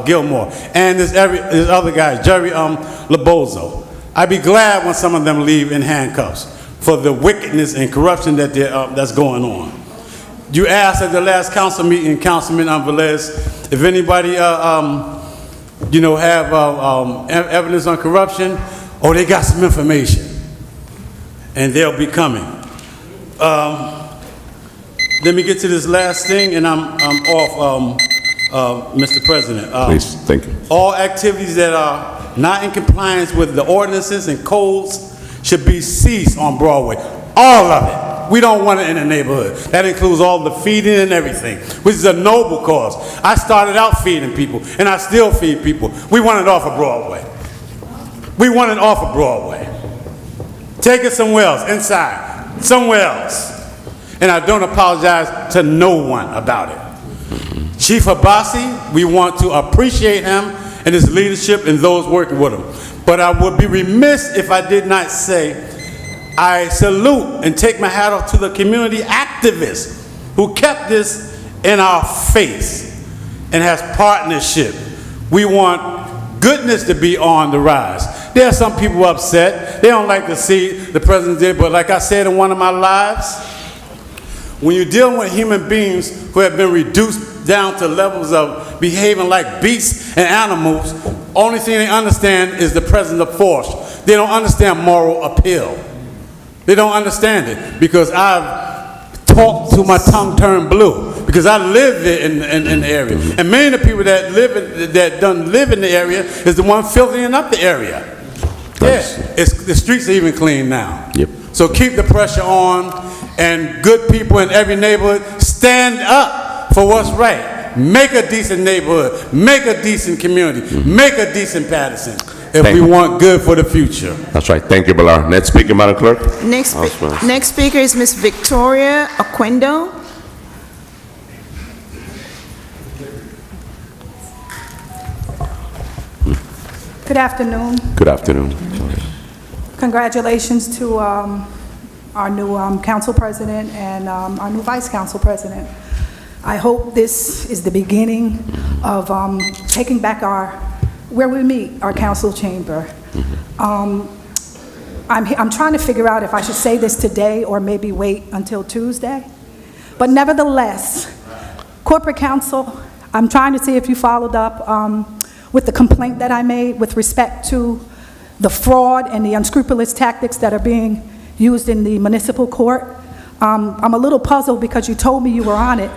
Gilmore. And this other guy, Jerry Labozo. I'd be glad when some of them leave in handcuffs for the wickedness and corruption that that's going on. You asked at the last council meeting, Councilman Velez, if anybody, you know, have evidence on corruption. Oh, they got some information, and they'll be coming. Let me get to this last thing, and I'm off, Mr. President. Please, thank you. All activities that are not in compliance with the ordinances and codes should be ceased on Broadway. All of it. We don't want it in the neighborhood. That includes all the feeding and everything, which is a noble cause. I started out feeding people, and I still feed people. We want it off of Broadway. We want it off of Broadway. Take it somewhere else, inside, somewhere else. And I don't apologize to no one about it. Chief Abbasi, we want to appreciate him and his leadership and those working with him. But I would be remiss if I did not say I salute and take my hat off to the community activists who kept this in our face and has partnership. We want goodness to be on the rise. There are some people upset. They don't like to see the president did, but like I said in one of my lives, when you're dealing with human beings who have been reduced down to levels of behaving like beasts and animals, only thing they understand is the presence of force. They don't understand moral appeal. They don't understand it because I've talked to my tongue turned blue because I live there in the area. And many of the people that live in the area is the one filthying up the area. Nice. Yeah, the streets are even clean now. Yep. So keep the pressure on, and good people in every neighborhood stand up for what's right. make a decent neighborhood, make a decent community, make a decent Paterson, if Thank we you. want good for the future. That's right. Thank you, Ballard. Next speaker, Madam Clerk. Next speaker is Ms. Victoria Aquendo. Good afternoon. Good afternoon. Congratulations to our new council president and our new vice council president. I hope this is the beginning of taking back where we meet, our council chamber. I'm trying to figure out if I should say this today or maybe wait until Tuesday. But nevertheless, corporate council, I'm trying to see if you followed up with the complaint that I made with respect to the fraud and the unscrupulous tactics that are being used in the municipal court. I'm a little puzzled because you told me you were on it,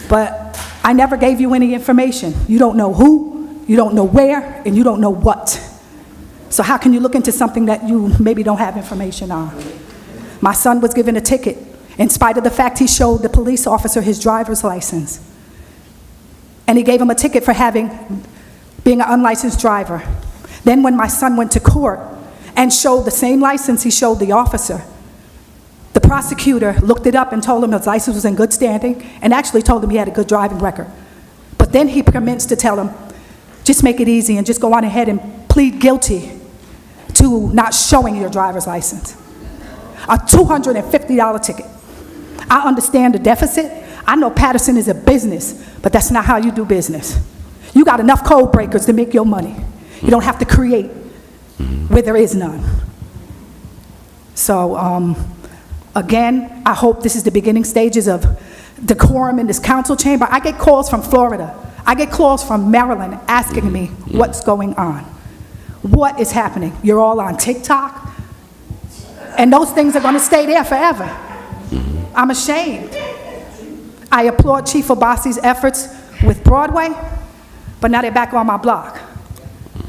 but I never gave you any information. You don't know who, you don't know where, and you don't know what. So how can you look into something that you maybe don't have information on? My son was given a ticket in spite of the fact he showed the police officer his driver's license. And he gave him a ticket for being an unlicensed driver. Then when my son went to court and showed the same license he showed the officer, the prosecutor looked it up and told him his license was in good standing and actually told him he had a good driving record. But then he commenced to tell him, just make it easy and just go on ahead and plead guilty to not showing your driver's license. A $250 ticket. I understand the deficit. I know Paterson is a business, but that's not how you do business. You got enough code breakers to make your money. You don't have to create where there is none. So, again, I hope this is the beginning stages of decorum in this council chamber. I get calls from Florida. I get calls from Maryland asking me what's going on. What is happening? You're all on TikTok? And those things are going to stay there forever. I'm ashamed. I applaud Chief Obasi's efforts with Broadway, but now they're back on my block.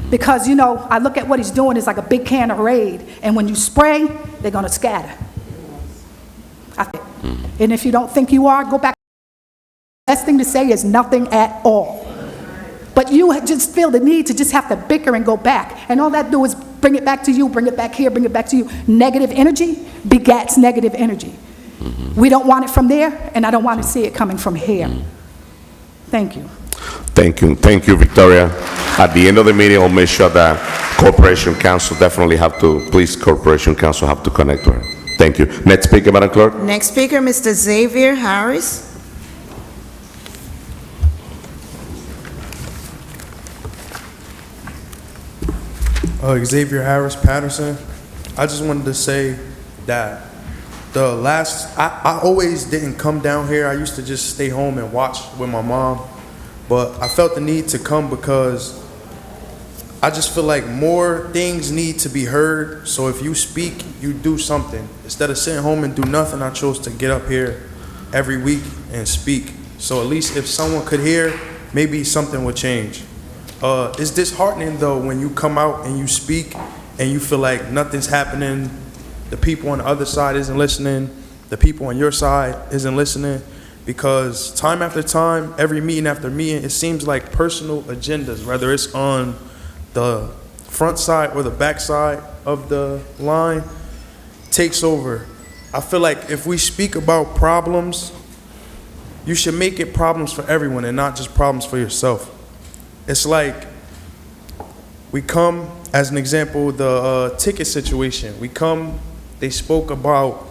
Because, you know, I look at what he's doing, it's like a big can of Raid, and when you spray, they're going to scatter. And if you don't think you are, go back. The best thing to say is nothing at all. But you just feel the need to just have to bicker and go back. And all that do is bring it back to you, bring it back here, bring it back to you. Negative energy begets negative energy. We don't want it from there, and I don't want to see it coming from here. Thank you. Thank you. Thank you, Victoria. At the end of the meeting, I'll make sure that Corporation Council Corporation Council have to connect to her. Thank you. Next speaker, Madam Clerk. Next speaker, Mr. Xavier Harris. Xavier Harris, Paterson. I just wanted to say that I always didn't come down here. I used to just stay home and watch with my mom. But I felt the need to come because I just feel like more things need to be heard. So if you speak, you do something. Instead of sitting home and do nothing, I chose to get up here every week and speak. So at least if someone could hear, maybe something would change. It's disheartening though when you come out and you speak and you feel like nothing's happening. The people on the other side isn't listening. The people on your side isn't listening. Because time after time, every meeting after meeting, it seems like personal agendas, whether it's on the front side or the back side of the line, takes over. I feel like if we speak about problems, you should make it problems for everyone and not just problems for yourself. It's like we come, as an example, the ticket situation. We come, they spoke about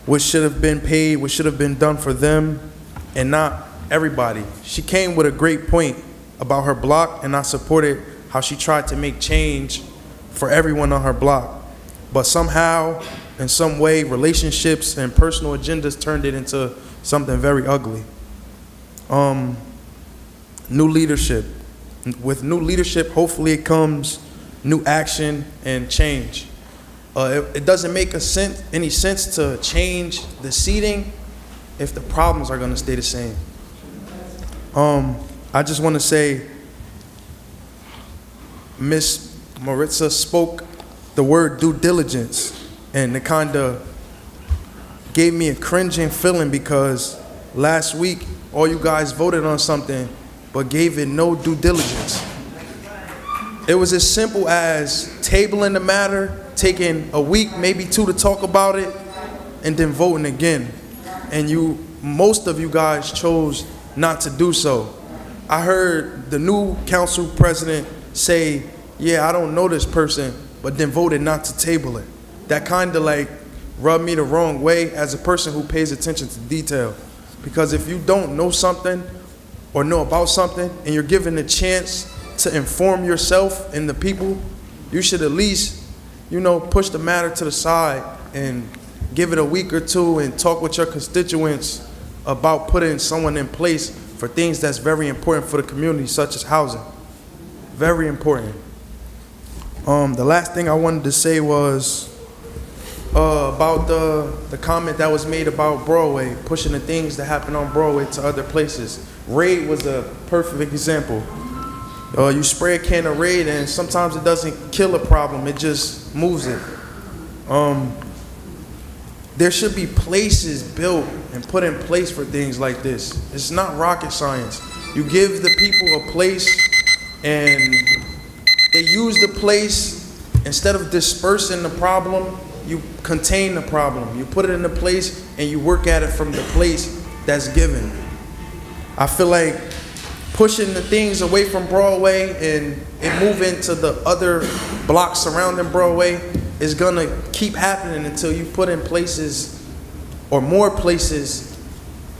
what should have been paid, what should have been done for them, and not everybody. She came with a great point about her block, and I supported how she tried to make change for everyone on her block. But somehow, in some way, relationships and personal agendas turned it into something very ugly. New leadership. With new leadership, hopefully it comes new action and change. It doesn't make any sense to change the seating if the problems are going to stay the same. I just want to say, Miss Maritza spoke the word due diligence, and it kind of gave me a cringing feeling because last week all you guys voted on something but gave it no due diligence. It was as simple as tabling the matter, taking a week, maybe 2 to talk about it, and then voting again. And most of you guys chose not to do so. I heard the new council president say, yeah, I don't know this person, but then voted not to table it. That kind of like rubbed me the wrong way as a person who pays attention to detail. Because if you don't know something or know about something and you're given a chance to inform yourself and the people, you should at least, push the matter to the side and give it a week or 2 and talk with your constituents about putting someone in place for things that's very important for the community, such as housing. Very important. The last thing I wanted to say was about the comment that was made about Broadway, pushing the things that happen on Broadway to other places. Raid was a perfect example. You spray a can of Raid and sometimes it doesn't kill a problem, it just moves it. There should be places built and put in place for things like this. It's not rocket science. You give the people a place and they use the place. Instead of dispersing the problem, you contain the problem. You put it in a place and you work at it from the place that's given. I feel like pushing the things away from Broadway and move into the other blocks surrounding Broadway is gonna keep happening until you put in places or more places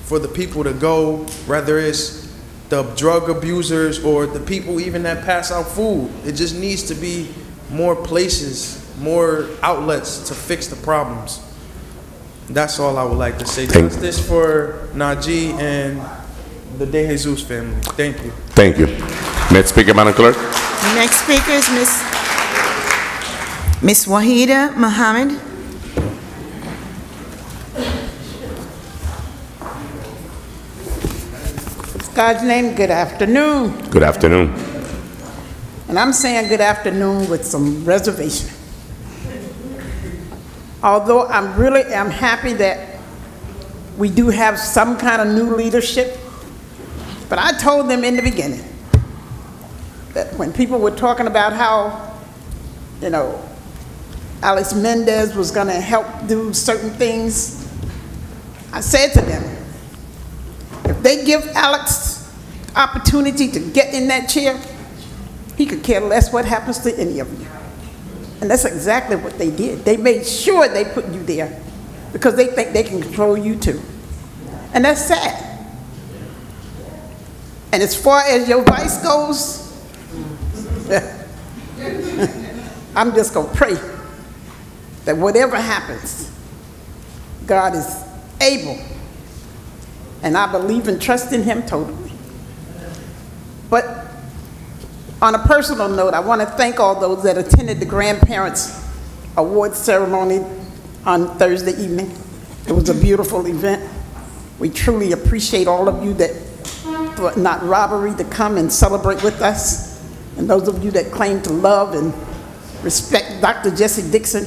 for the people to go, whether it's the drug abusers or the people even that pass out food. It just needs to be more places, more outlets to fix the problems. That's all I would like to say. Justice for Najee and the De Jesus family. Thank you. Thank you. Next speaker, Madam Clerk. Next speaker is Miss Wahida Muhammad. God's name, good afternoon. Good afternoon. And I'm saying good afternoon with some reservation. Although I'm happy that we do have some kind of new leadership, but I told them in the beginning that when people were talking about how, Alex Mendez was gonna help do certain things, I said to them, if they give Alex the opportunity to get in that chair, he could care less what happens to any of you. And that's exactly what they did. They made sure they put you there because they think they can control you too. And that's sad. And as far as your vice goes, I'm just gonna pray that whatever happens, God is able. And I believe and trust in him totally. But on a personal note, I want to thank all those that attended the grandparents' award ceremony on Thursday evening. It was a beautiful event. We truly appreciate all of you that thought not robbery to come and celebrate with us. And those of you that claim to love and respect Dr. Jessie Dixon,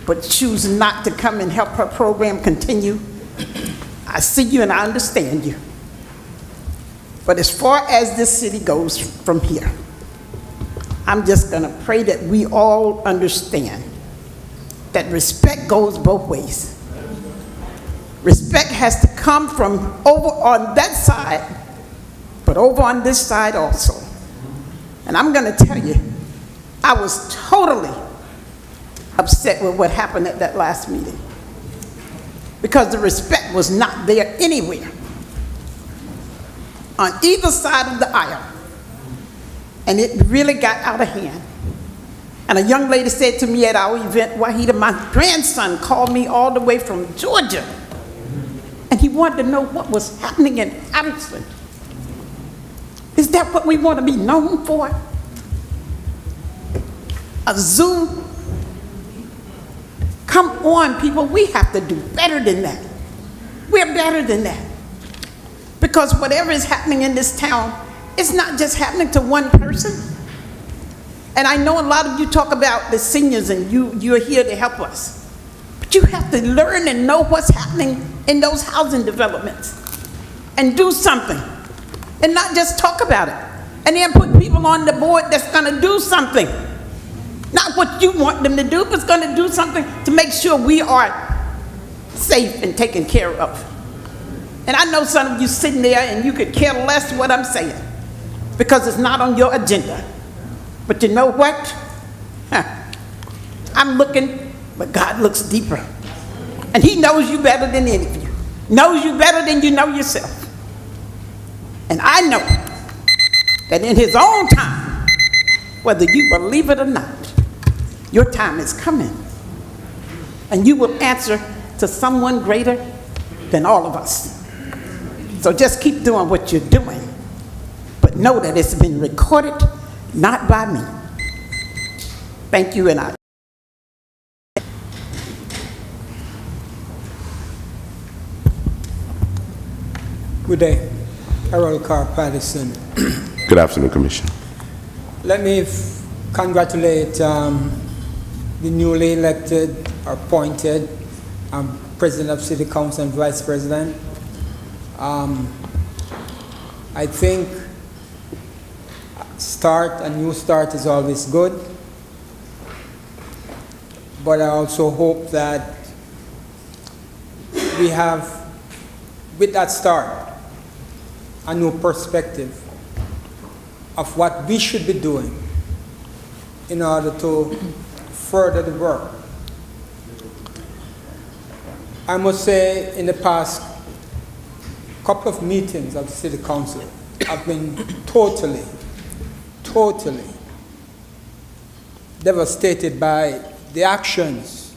but choose not to come and help her program continue. I see you and I understand you. But as far as this city goes from here, I'm just going to pray that we all understand that respect goes both ways. Respect has to come from over on that side, but over on this side also. And I'm going to tell you, I was totally upset with what happened at that last meeting because the respect was not there anywhere on either side of the aisle. And it really got out of hand. And a young lady said to me at our event, Wahida, my grandson called me all the way from Georgia, and he wanted to know what was happening in Paterson. Is that what we want to be known for? A zoo? Come on, people, we have to do better than that. We're better than that. Because whatever is happening in this town, it's not just happening to one person. And I know a lot of you talk about the seniors and you're here to help us. But you have to learn and know what's happening in those housing developments and do something. and not just talk about it. And then put people on the board that's gonna do something. Not what you want them to do, but it's gonna do something to make sure we are safe and taken care of. And I know some of you sitting there and you could care less what I'm saying because it's not on your agenda. But you know what? I'm looking, but God looks deeper. And he knows you better than any of you. Knows you better than you know yourself. And I know that in his own time, whether you believe it or not, your time is coming. And you will answer to someone greater than all of us. So just keep doing what you're doing. But know that it's been recorded, not by me. Thank you, and I. Good day. Harold Carr, Paterson. Good afternoon, Commissioner. Let me congratulate the newly elected or appointed President of City Council and Vice President. I think a new start is always good, but I also hope that we have, with that start, a new perspective of what we should be doing in order to further the work. I must say, in the past couple of meetings of the City Council, I've been totally devastated by the actions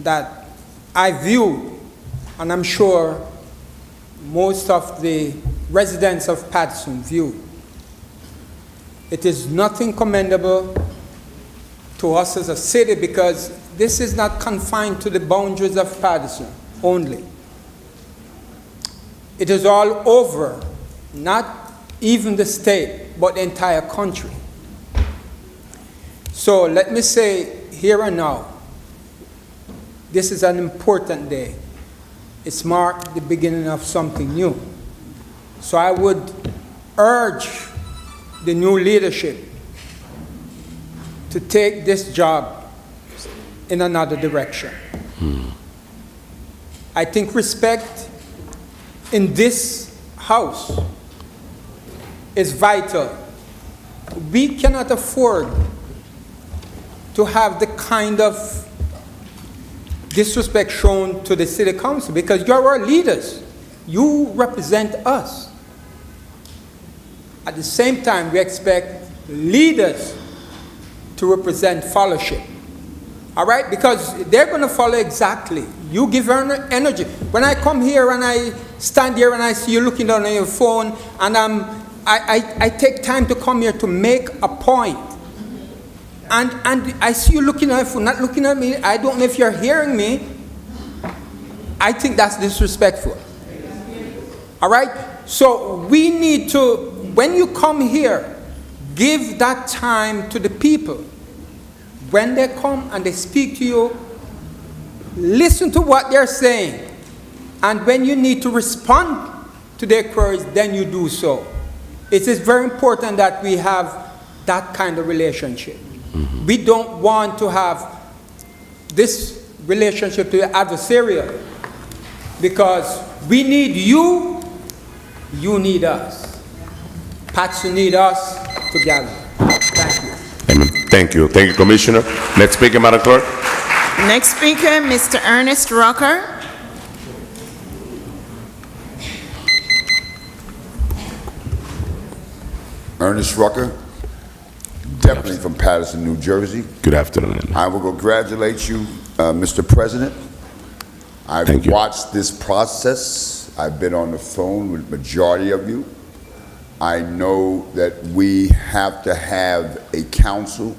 that I view, and I'm sure most of the residents of Paterson view. It is nothing commendable to us as a city because this is not confined to the boundaries of Paterson only. It is all over, not even the state, but the entire country. So let me say here and now, this is an important day. It's marked the beginning of something new. So I would urge the new leadership to take this job in another direction. I think respect in this house is vital. We cannot afford to have the kind of disrespect shown to the City Council because you're our leaders. You represent us. At the same time, we expect leaders to represent fellowship. All right? Because they're going to follow exactly. You give energy. When I come here and I stand here and I see you looking down on your phone, and I take time to come here to make a point. And I see you looking at your phone, not looking at me. I don't know if you're hearing me. I think that's disrespectful. All right? So we need to, when you come here, give that time to the people. When they come and they speak to you, listen to what they're saying. And when you need to respond to their queries, then you do so. It is very important that we have that kind of relationship. We don't want to have this relationship to be adversarial because we need you, you need us. Paterson need us together. Thank you. Amen. Thank you. Thank you, Commissioner. Next speaker, Madam Clerk. Next speaker, Mr. Ernest Rucker. Ernest Rucker, definitely from Paterson, New Jersey. Good afternoon. I will congratulate you, Mr. President. I've watched this process. I've been on the phone with the majority of you. I know that we have to have a council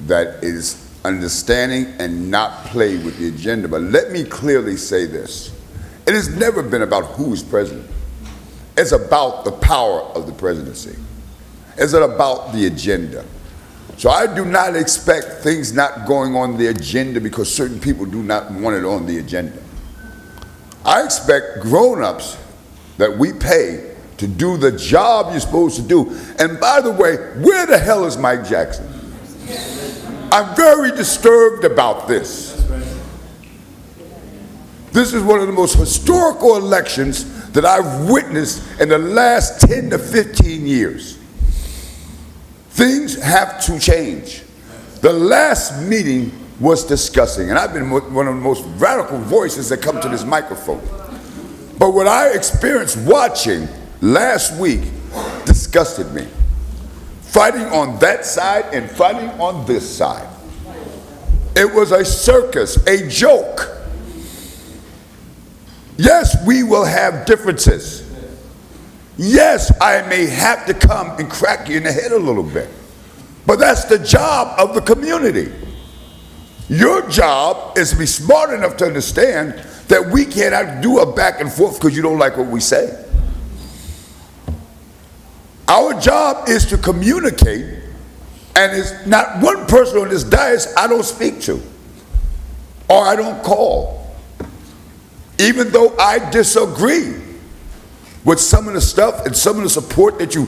that is understanding and not play with the agenda. But let me clearly say this. It has never been about who is president. It's about the power of the presidency. It's about the agenda. So I do not expect things not going on the agenda because certain people do not want it on the agenda. I expect grown-ups that we pay to do the job you're supposed to do. And by the way, where the hell is Mike Jackson? I'm very disturbed about this. This is one of the most historical elections that I've witnessed in the last 10 to 15 years. Things have to change. The last meeting was discussing, and I've been one of the most radical voices that come to this microphone. But what I experienced watching last week disgusted me. Fighting on that side and fighting on this side. It was a circus, a joke. Yes, we will have differences. Yes, I may have to come and crack you in the head a little bit. But that's the job of the community. Your job is to be smart enough to understand that we cannot do a back and forth because you don't like what we say. Our job is to communicate, and it's not one person on this dais I don't speak to or I don't call. Even though I disagree with some of the stuff and some of the support that you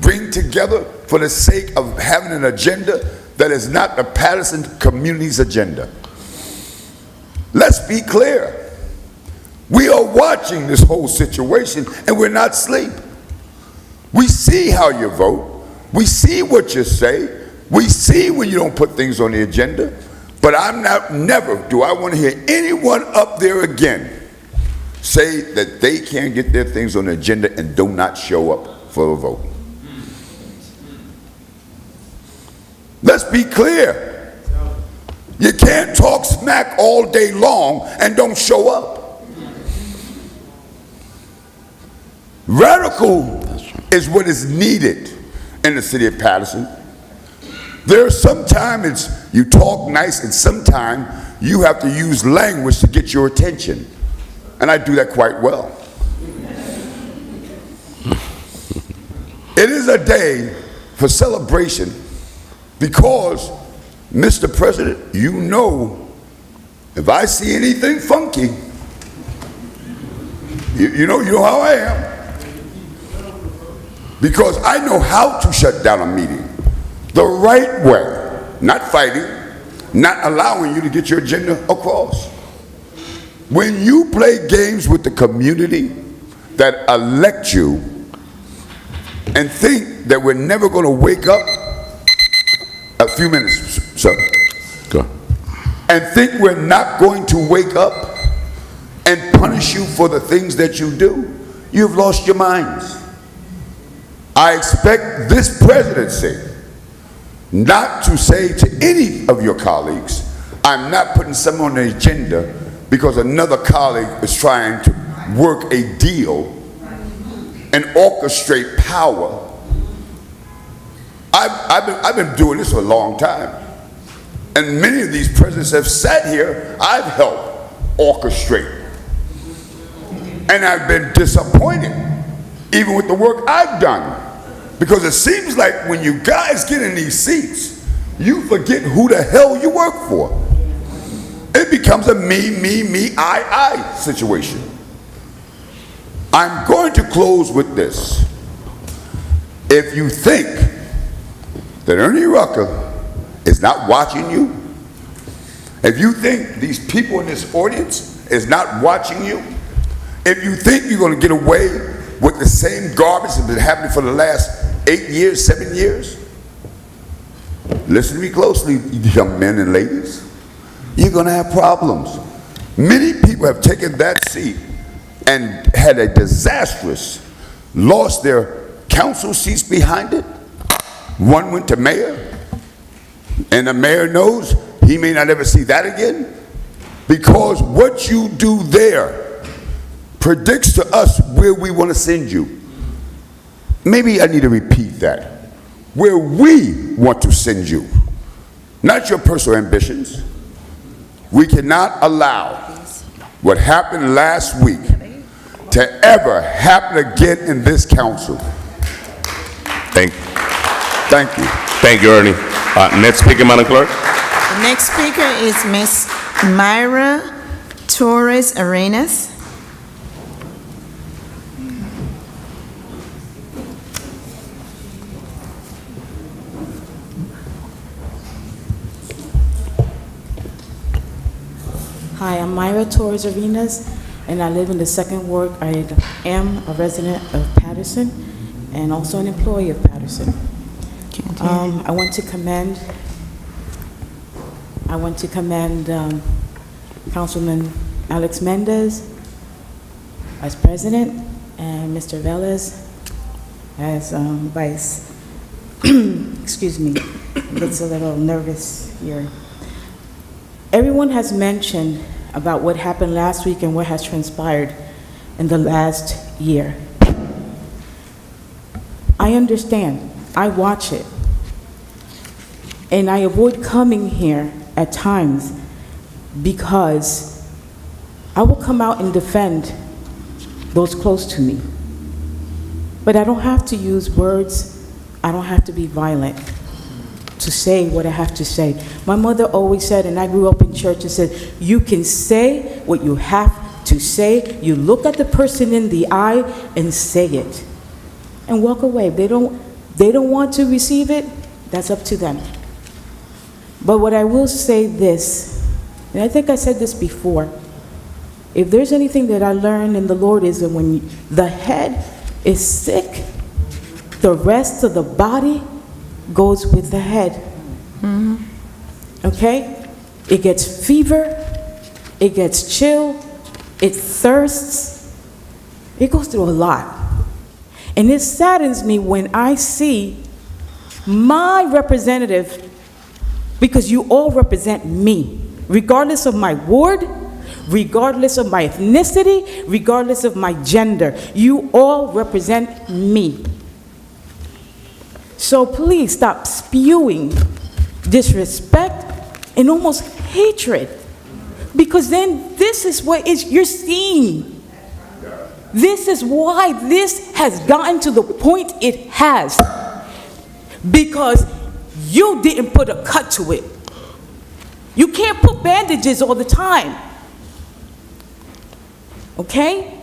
bring together for the sake of having an agenda that is not the Paterson community's agenda. Let's be clear. We are watching this whole situation and we're not asleep. We see how you vote. We see what you say. We see when you don't put things on the agenda. But never do I want to hear anyone up there again say that they can't get their things on the agenda and do not show up for a vote. Let's be clear. You can't talk smack all day long and don't show up. Radical is what is needed in the city of Paterson. There's sometimes you talk nice and sometimes you have to use language to get your attention. And I do that quite well. It is a day for celebration because, Mr. President, you know, if I see anything funky, you know how I am. Because I know how to shut down a meeting the right way, not fighting, not allowing you to get your agenda across. When you play games with the community that elect you and think that we're never going to wake up, a few minutes, sir. Go. And think we're not going to wake up and punish you for the things that you do, you've lost your minds. I expect this presidency not to say to any of your colleagues, I'm not putting someone on the agenda because another colleague is trying to work a deal and orchestrate power. I've been doing this for a long time. And many of these presidents have sat here, I've helped orchestrate. And I've been disappointed, even with the work I've done. Because it seems like when you guys get in these seats, you forget who the hell you work for. It becomes a me, I situation. I'm going to close with this. If you think that Ernie Rucker is not watching you, if you think these people in this audience is not watching you, if you think you're going to get away with the same garbage that's been happening for the last 8 years, 7 years, listen to me closely, young men and ladies. You're going to have problems. Many people have taken that seat and had a disastrous, lost their council seats behind it. One went to mayor, and the mayor knows he may not ever see that again, because what you do there predicts to us where we want to send you. Maybe I need to repeat that. Where we want to send you, not your personal ambitions. We cannot allow what happened last week to ever happen again in this council. Thank you. Thank you. Thank you, Ernie. Next speaker, Madam Clerk. The next speaker is Miss Myra Torres Arenas. Hi, I'm Myra Torres Arenas, and I live in the second ward. I am a resident of Paterson and also an employee of Paterson. I want to commend Councilman Alex Mendez as president and Mr. Velez as vice. Excuse me, it gets a little nervous here. Everyone has mentioned about what happened last week and what has transpired in the last year. I understand. I watch it. And I avoid coming here at times because I will come out and defend those close to me. But I don't have to use words. I don't have to be violent to say what I have to say. My mother always said, and I grew up in church, and said, you can say what you have to say. You look at the person in the eye and say it and walk away. If they don't want to receive it, that's up to them. But what I will say this, and I think I said this before, if there's anything that I learned in the Lord is that when the head is sick, the rest of the body goes with the head. Okay? It gets fever, it gets chill, it thirsts, it goes through a lot. And it saddens me when I see my representative, because you all represent me, regardless of my ward, regardless of my ethnicity, regardless of my gender. You all represent me. So please stop spewing disrespect and almost hatred, because then this is what you're seeing. This is why this has gotten to the point it has, because you didn't put a cut to it. You can't put bandages all the time. Okay?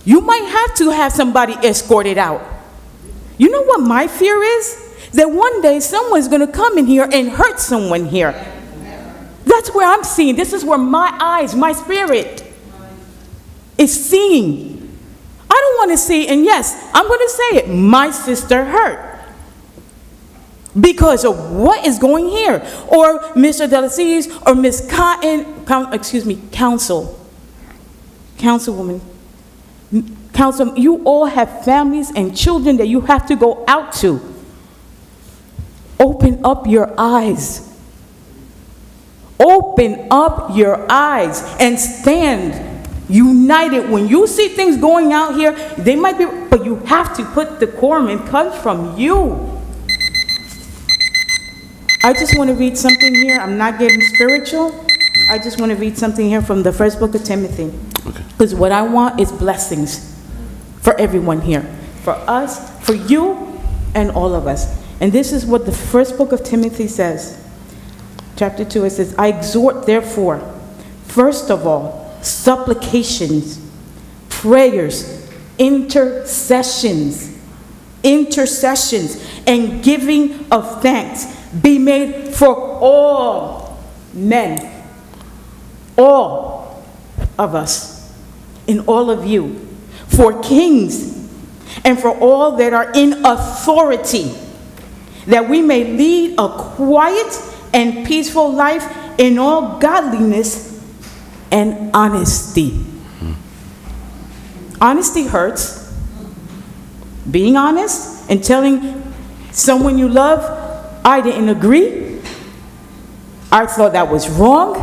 You might have to have somebody escorted out. You know what my fear is? That one day someone's going to come in here and hurt someone here. That's where I'm seeing. This is where my eyes, my spirit is seeing. I don't want to see, and yes, I'm going to say it, my sister hurt because of what is going here. Or Mr. Delacies or Ms. Cotton, Councilwoman, Council, you all have families and children that you have to go out to. Open up your eyes. Open up your eyes and stand united. When you see things going out here, they might be, but you have to put decorum. It comes from you. I just want to read something here. I'm not getting spiritual. I just want to read something here from the first book of Timothy. Because what I want is blessings for everyone here. For us, for you, and all of us. And this is what the first book of Timothy says. Chapter 2, it says, I exhort, therefore, first of all, supplications, prayers, intercessions, and giving of thanks be made for all men, all of us, and all of you, for kings, and for all that are in authority, that we may lead a quiet and peaceful life in all godliness and honesty. Honesty hurts. Being honest and telling someone you love, I didn't agree, I thought that was wrong,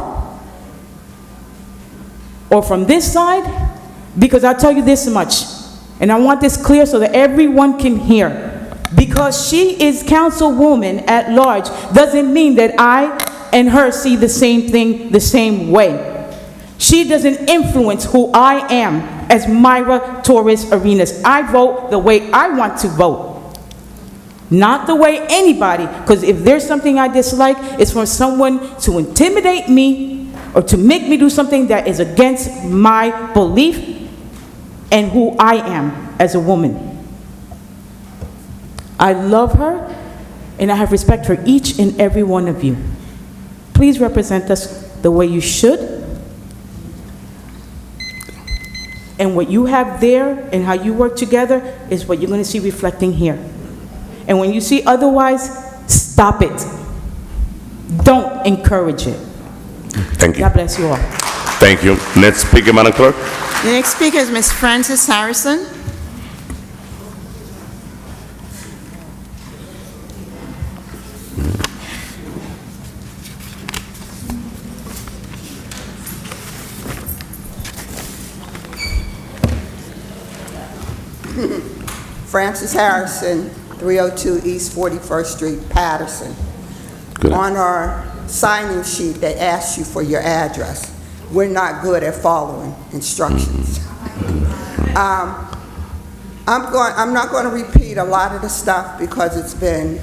or from this side, because I'll tell you this much, and I want this clear so that everyone can hear. Because she is councilwoman at large doesn't mean that I and her see the same thing the same way. She doesn't influence who I am as Myra Torres Arenas. I vote the way I want to vote, not the way anybody, because if there's something I dislike, it's for someone to intimidate me or to make me do something that is against my belief and who I am as a woman. I love her, and I have respect for each and every one of you. Please represent us the way you should, And what you have there and how you work together is what you're going to see reflecting here. And when you see otherwise, stop it. Don't encourage it. Thank you. God bless you all. Thank you. Next speaker, Madam Clerk. The next speaker is Ms. Frances Harrison. Francis Harrison, 302 East 41st Street, Paterson. On our signing sheet, they asked you for your address. We're not good at following instructions. I'm not going to repeat a lot of the stuff because it's been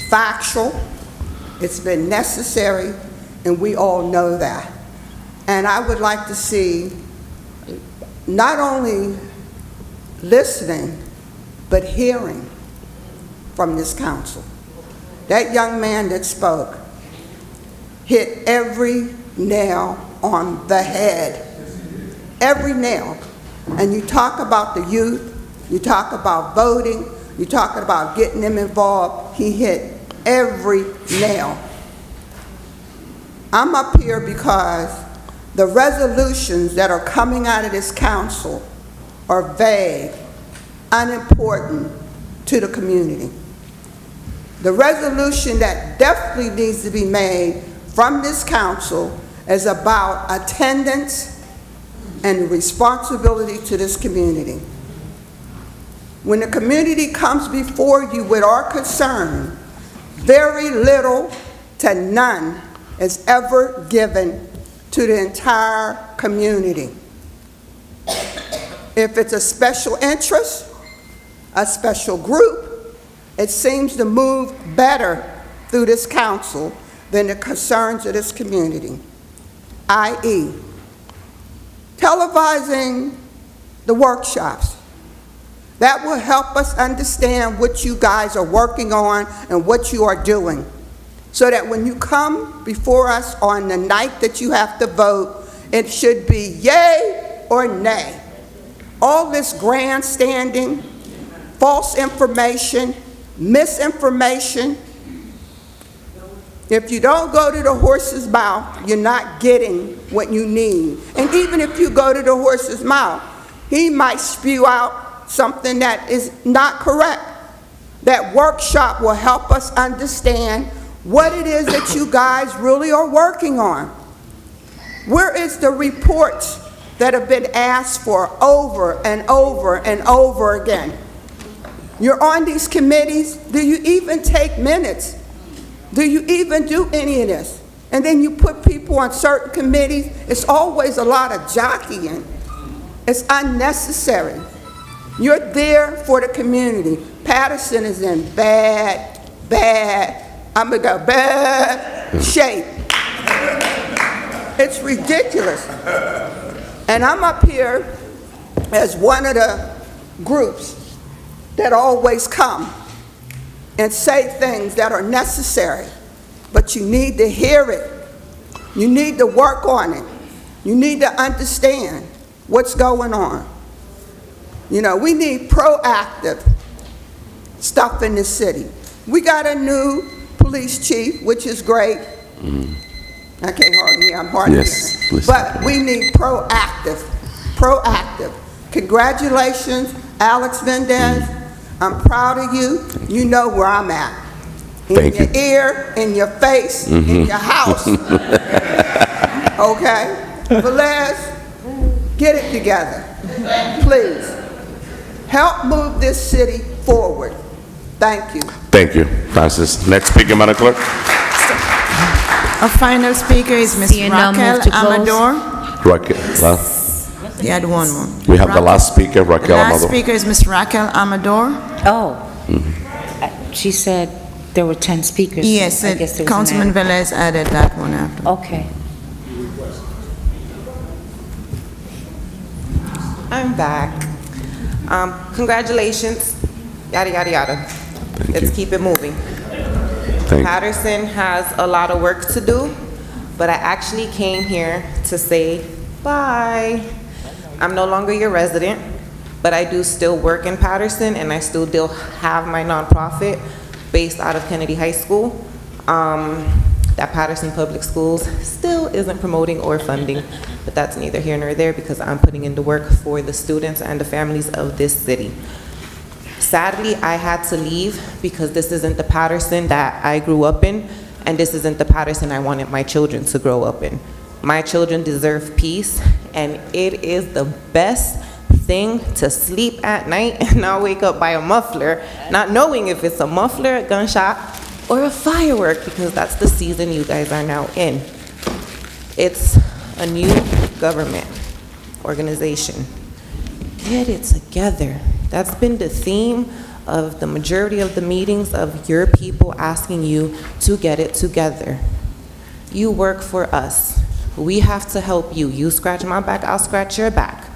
factual, it's been necessary, and we all know that. And I would like to see not only listening, but hearing from this council. That young man that spoke hit every nail on the head. Every nail. And you talk about the youth, you talk about voting, you talk about getting them involved. He hit every nail. I'm up here because the resolutions that are coming out of this council are vague, unimportant to the community. The resolution that definitely needs to be made from this council is about attendance and responsibility to this community. When the community comes before you with our concern, very little to none is ever given to the entire community. If it's a special interest, a special group, it seems to move better through this council than the concerns of this community, i.e., televising the workshops. That will help us understand what you guys are working on and what you are doing, so that when you come before us on the night that you have to vote, it should be yay or nay. All this grandstanding, false information, misinformation. If you don't go to the horse's mouth, you're not getting what you need. And even if you go to the horse's mouth, he might spew out something that is not correct. That workshop will help us understand what it is that you guys really are working on. Where is the reports that have been asked for over and over and over again? You're on these committees. Do you even take minutes? Do you even do any of this? And then you put people on certain committees. It's always a lot of jockeying. It's unnecessary. You're there for the community. Paterson is in bad shape. It's ridiculous. And I'm up here as one of the groups that always come and say things that are necessary, but you need to hear it. You need to work on it. You need to understand what's going on. You know, we need proactive stuff in the city. We got a new police chief, which is great. I can't hardly hear, I'm hardly hearing. But we need proactive. Congratulations, Alex Mendez. I'm proud of you. You know where I'm at. In your ear, in your face, in your house. Okay? Velez, get it together. Please. Help move this city forward. Thank you. Thank you, Francis. Next speaker, Madam Clerk. Our final speaker is Ms. Raquel Amador. Raquel. You had one more. We have the last speaker, Raquel Last Amador. speaker is Ms. Raquel Amador. Oh, she said there were 10 speakers. Yes, I guess there was an Councilman ad. Velez added that one after. Okay. I'm back. Congratulations, yada, yada, yada. Let's keep it moving. Paterson has a lot of work to do, but I actually came here to say bye. I'm no longer your resident, but I do still work in Paterson, and I still do have my nonprofit based out of Kennedy High School. That Paterson Public Schools still isn't promoting or funding, but that's neither here nor there because I'm putting in the work for the students and the families of this city. Sadly, I had to leave because this isn't the Paterson that I grew up in, and this isn't the Paterson I wanted my children to grow up in. My children deserve peace, and it is the best thing to sleep at night and not wake up by a muffler, not knowing if it's a muffler, a gunshot, or a firework, because that's the season you guys are now in. It's a new government organization. Get it together. That's been the theme of the majority of the meetings of your people asking you to get it together. You work for us. We have to help you. You scratch my back, I'll scratch your back.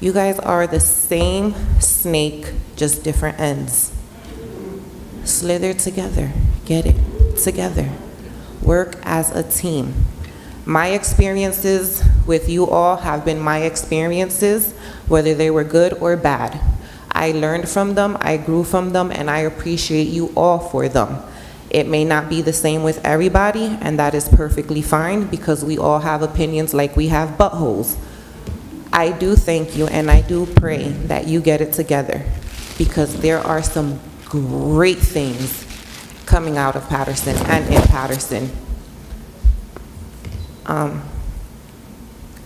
You guys are the same snake, just different ends. Slither together, get it together. Work as a team. My experiences with you all have been my experiences, whether they were good or bad. I learned from them, I grew from them, and I appreciate you all for them. It may not be the same with everybody, and that is perfectly fine because we all have opinions like we have buttholes. I do thank you, and I do pray that you get it together because there are some great things coming out of Paterson and in Paterson.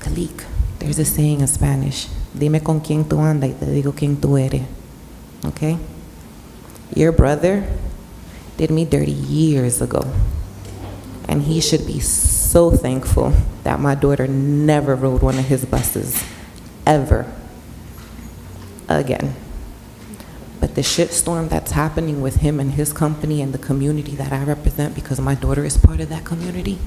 Kalik, there's a saying in Spanish, dime con quién tú andas y te digo quién tú eres. Okay? Your brother did me dirty years ago, and he should be so thankful that my daughter never rode one of his buses, ever again. But the shitstorm that's happening with him and his company and the community that I represent, because my daughter is part of that community,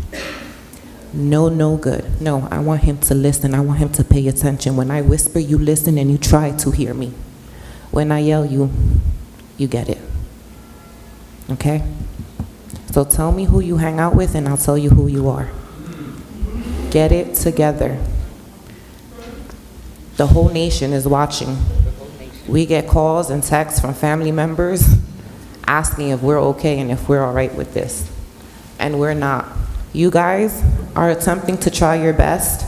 no good. No, I want him to listen. I want him to pay attention. When I whisper, you listen and you try to hear me. When I yell, you get it. Okay? So tell me who you hang out with and I'll tell you who you are. Get it together. The whole nation is watching. We get calls and texts from family members asking if we're okay and if we're all right with this. And we're not. You guys are attempting to try your best.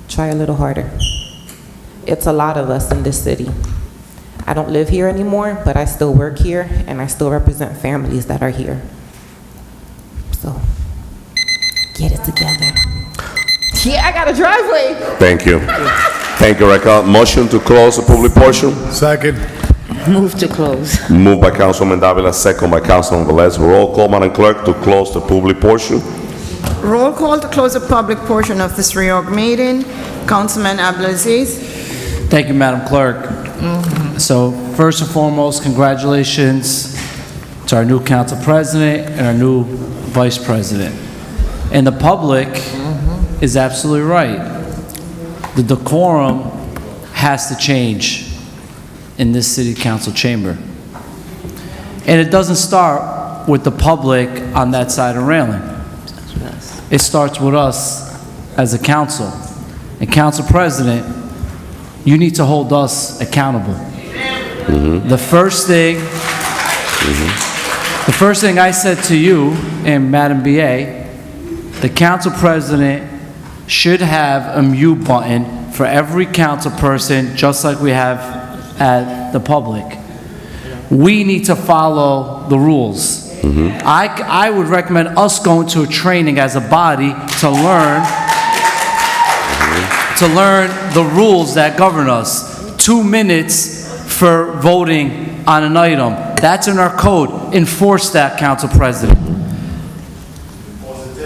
Try a little harder. It's a lot of us in this city. I don't live here anymore, but I still work here and I still represent families that are here. So, get it together. Yeah, I got a driveway. Thank you. Thank you, Rebecca. Motion to close the public portion. Second. Move to close. Moved by Councilman Davila, second by Councilman Velez. Roll call, Madam Clerk, to close the public portion. Roll call to close the public portion of this reorg meeting. Councilman Abdulaziz. Thank you, Madam Clerk. So first and foremost, congratulations to our new council president and our new vice president. And the public is absolutely right. The decorum has to change in this city council chamber. And it doesn't start with the public on that side of the railing. It starts with us as a council. And Council President, you need to hold us accountable. The first thing I said to you and Madam BA, the Council President should have a mute button for every council person, just like we have at the public. We need to follow the rules. I would recommend us going to a training as a body to learn the rules that govern us. 2 minutes for voting on an item. That's in our code. Enforce that, Council President.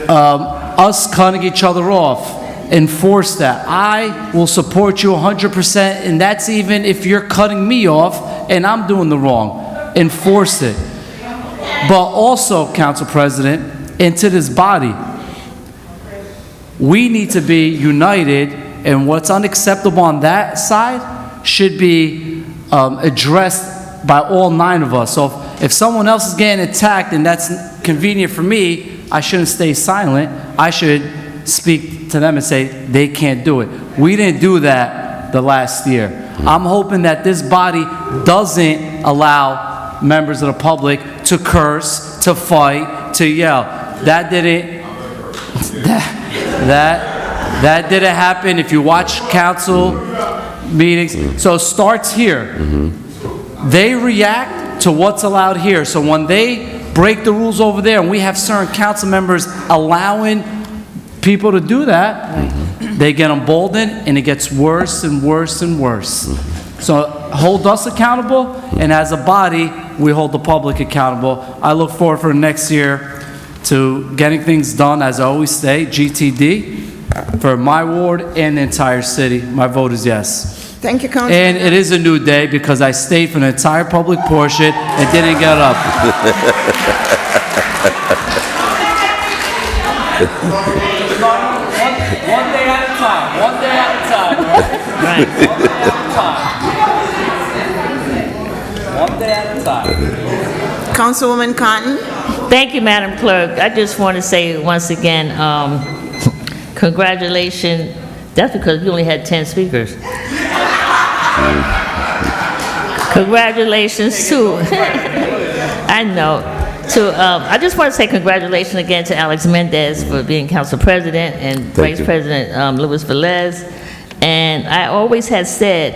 Us cutting each other off. Enforce that. I will support you 100%, and that's even if you're cutting me off and I'm doing the wrong. Enforce it. But also, Council President, and to this body, we need to be united, and what's unacceptable on that side should be addressed by all 9 of us. So if someone else is getting attacked and that's convenient for me, I shouldn't stay silent. I should speak to them and say they can't do it. We didn't do that the last year. I'm hoping that this body doesn't allow members of the public to curse, to fight, to yell. That didn't happen if you watch council meetings. So it starts here. They react to what's allowed here. So when they break the rules over there and we have certain council members allowing people to do that, they get emboldened and it gets worse and worse and worse. So hold us accountable, and as a body, we hold the public accountable. I look forward for next year to getting things done, as I always say, GTD, for my ward and the entire city. My vote is yes. Thank you, Councilman. And it is a new day because I stayed for the entire public portion and didn't get up. One day at a time. One day at a time. Right? One day at a time. One day at a time. Councilwoman Cotton. Thank you, Madam Clerk. I just want to say once again, congratulations. That's because you only had 10 speakers. Congratulations to, I know, I just want to say congratulations again to Alex Mendez for being council president and Vice President Luis Velez. And I always had said,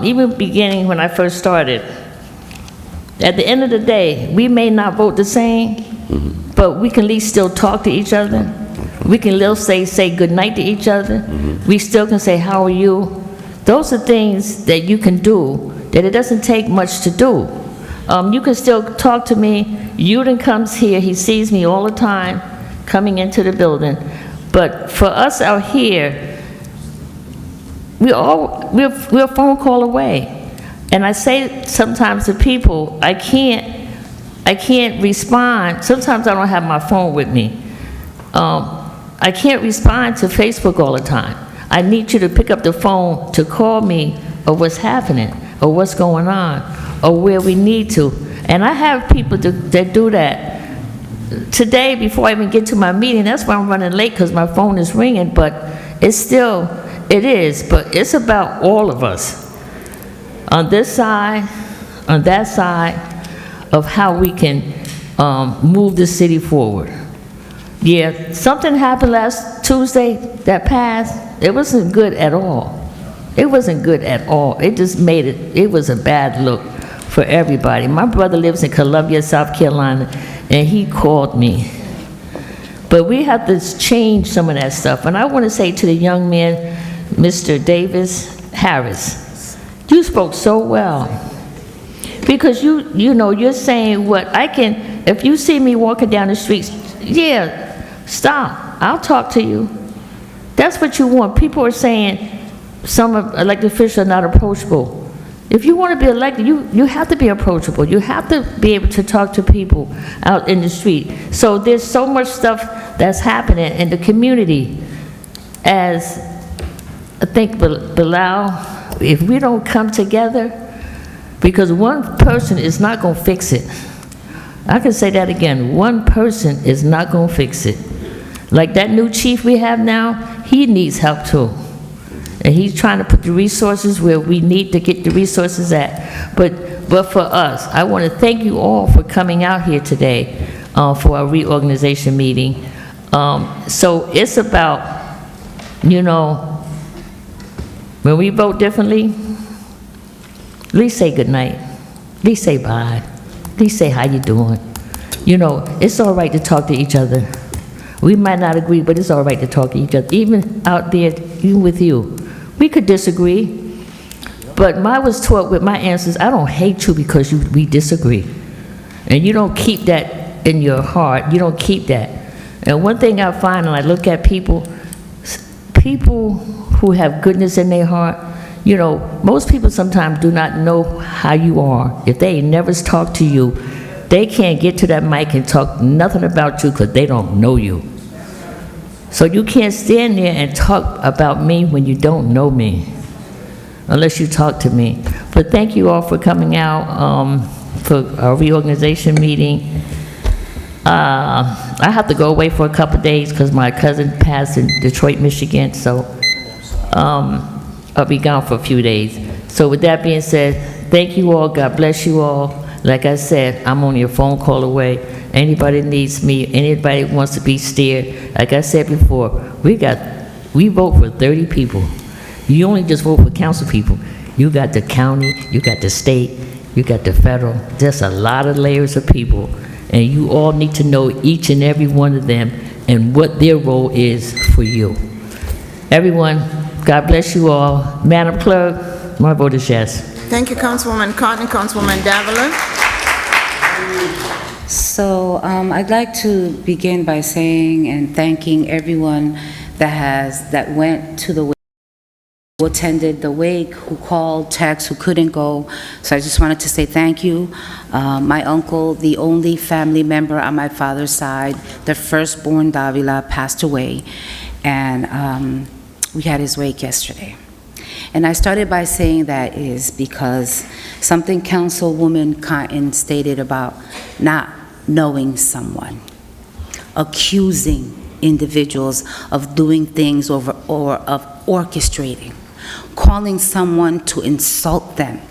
even beginning when I first started, at the end of the day, we may not vote the same, but we can at least still talk to each other. We can still say good night to each other. We still can say, how are you? Those are things that you can do, that it doesn't take much to do. You can still talk to me. Yuden comes here, he sees me all the time coming into the building. But for us out here, we're a phone call away. And I say sometimes to people, I can't respond. Sometimes I don't have my phone with me. I can't respond to Facebook all the time. I need you to pick up the phone to call me of what's happening, or what's going on, or where we need to. And I have people that do that. Today, before I even get to my meeting, that's why I'm running late, because my phone is ringing, but it's still, it is, but it's about all of us. On this side, on that side, of how we can move the city forward. Yeah, something happened last Tuesday that passed. It wasn't good at all. It wasn't good at all. It just made it was a bad look for everybody. My brother lives in Columbia, South Carolina, and he called me. But we have to change some of that stuff. And I want to say to the young man, Mr. Davis Harris, you spoke so well. Because you know, you're saying what I can, if you see me walking down the streets, yeah, stop, I'll talk to you. That's what you want. People are saying some elected officials are not approachable. If you want to be elected, you have to be approachable. You have to be able to talk to people out in the street. So there's so much stuff that's happening in the community. As I think Bilal, if we don't come together, because one person is not going to fix it. I can say that again. One person is not going to fix it. Like that new chief we have now, he needs help too. And he's trying to put the resources where we need to get the resources at. But for us, I want to thank you all for coming out here today for our reorganization meeting. So it's about, you know, when we vote differently, at least say good night. At least say bye. At least say how you doing. You know, it's all right to talk to each other. We might not agree, but it's all right to talk to each other. Even out there, even with you. We could disagree, but I was taught with my answers, I don't hate you because we disagree. And you don't keep that in your heart. You don't keep that. And one thing I find when I look at people who have goodness in their heart, you know, most people sometimes do not know how you are. If they never talked to you, they can't get to that mic and talk nothing about you because they don't know you. So you can't stand there and talk about me when you don't know me, unless you talk to me. But thank you all for coming out for our reorganization meeting. I have to go away for a couple of days because my cousin passed in Detroit, Michigan, so I'll be gone for a few days. So with that being said, thank you all. God bless you all. Like I said, I'm only a phone call away. Anybody needs me, anybody wants to be steered, like I said before, we vote for 30 people. You only just vote for council people. You got the county, you got the state, you got the federal. There's a lot of layers of people, and you all need to know each and every one of them and what their role is for you. Everyone, God bless you all. Madam Clerk, my vote is yes. Thank you, Councilwoman Cotton. Councilwoman Davila. So I'd like to begin by saying and thanking everyone that went to the wake, who attended the wake, who called, texted, who couldn't go. So I just wanted to say thank you. My uncle, the only family member on my father's side, the firstborn Davila, passed away, and we had his wake yesterday. And I started by saying that is because something Councilwoman Cotton stated about not knowing someone, accusing individuals of doing things or of orchestrating, calling someone to insult them,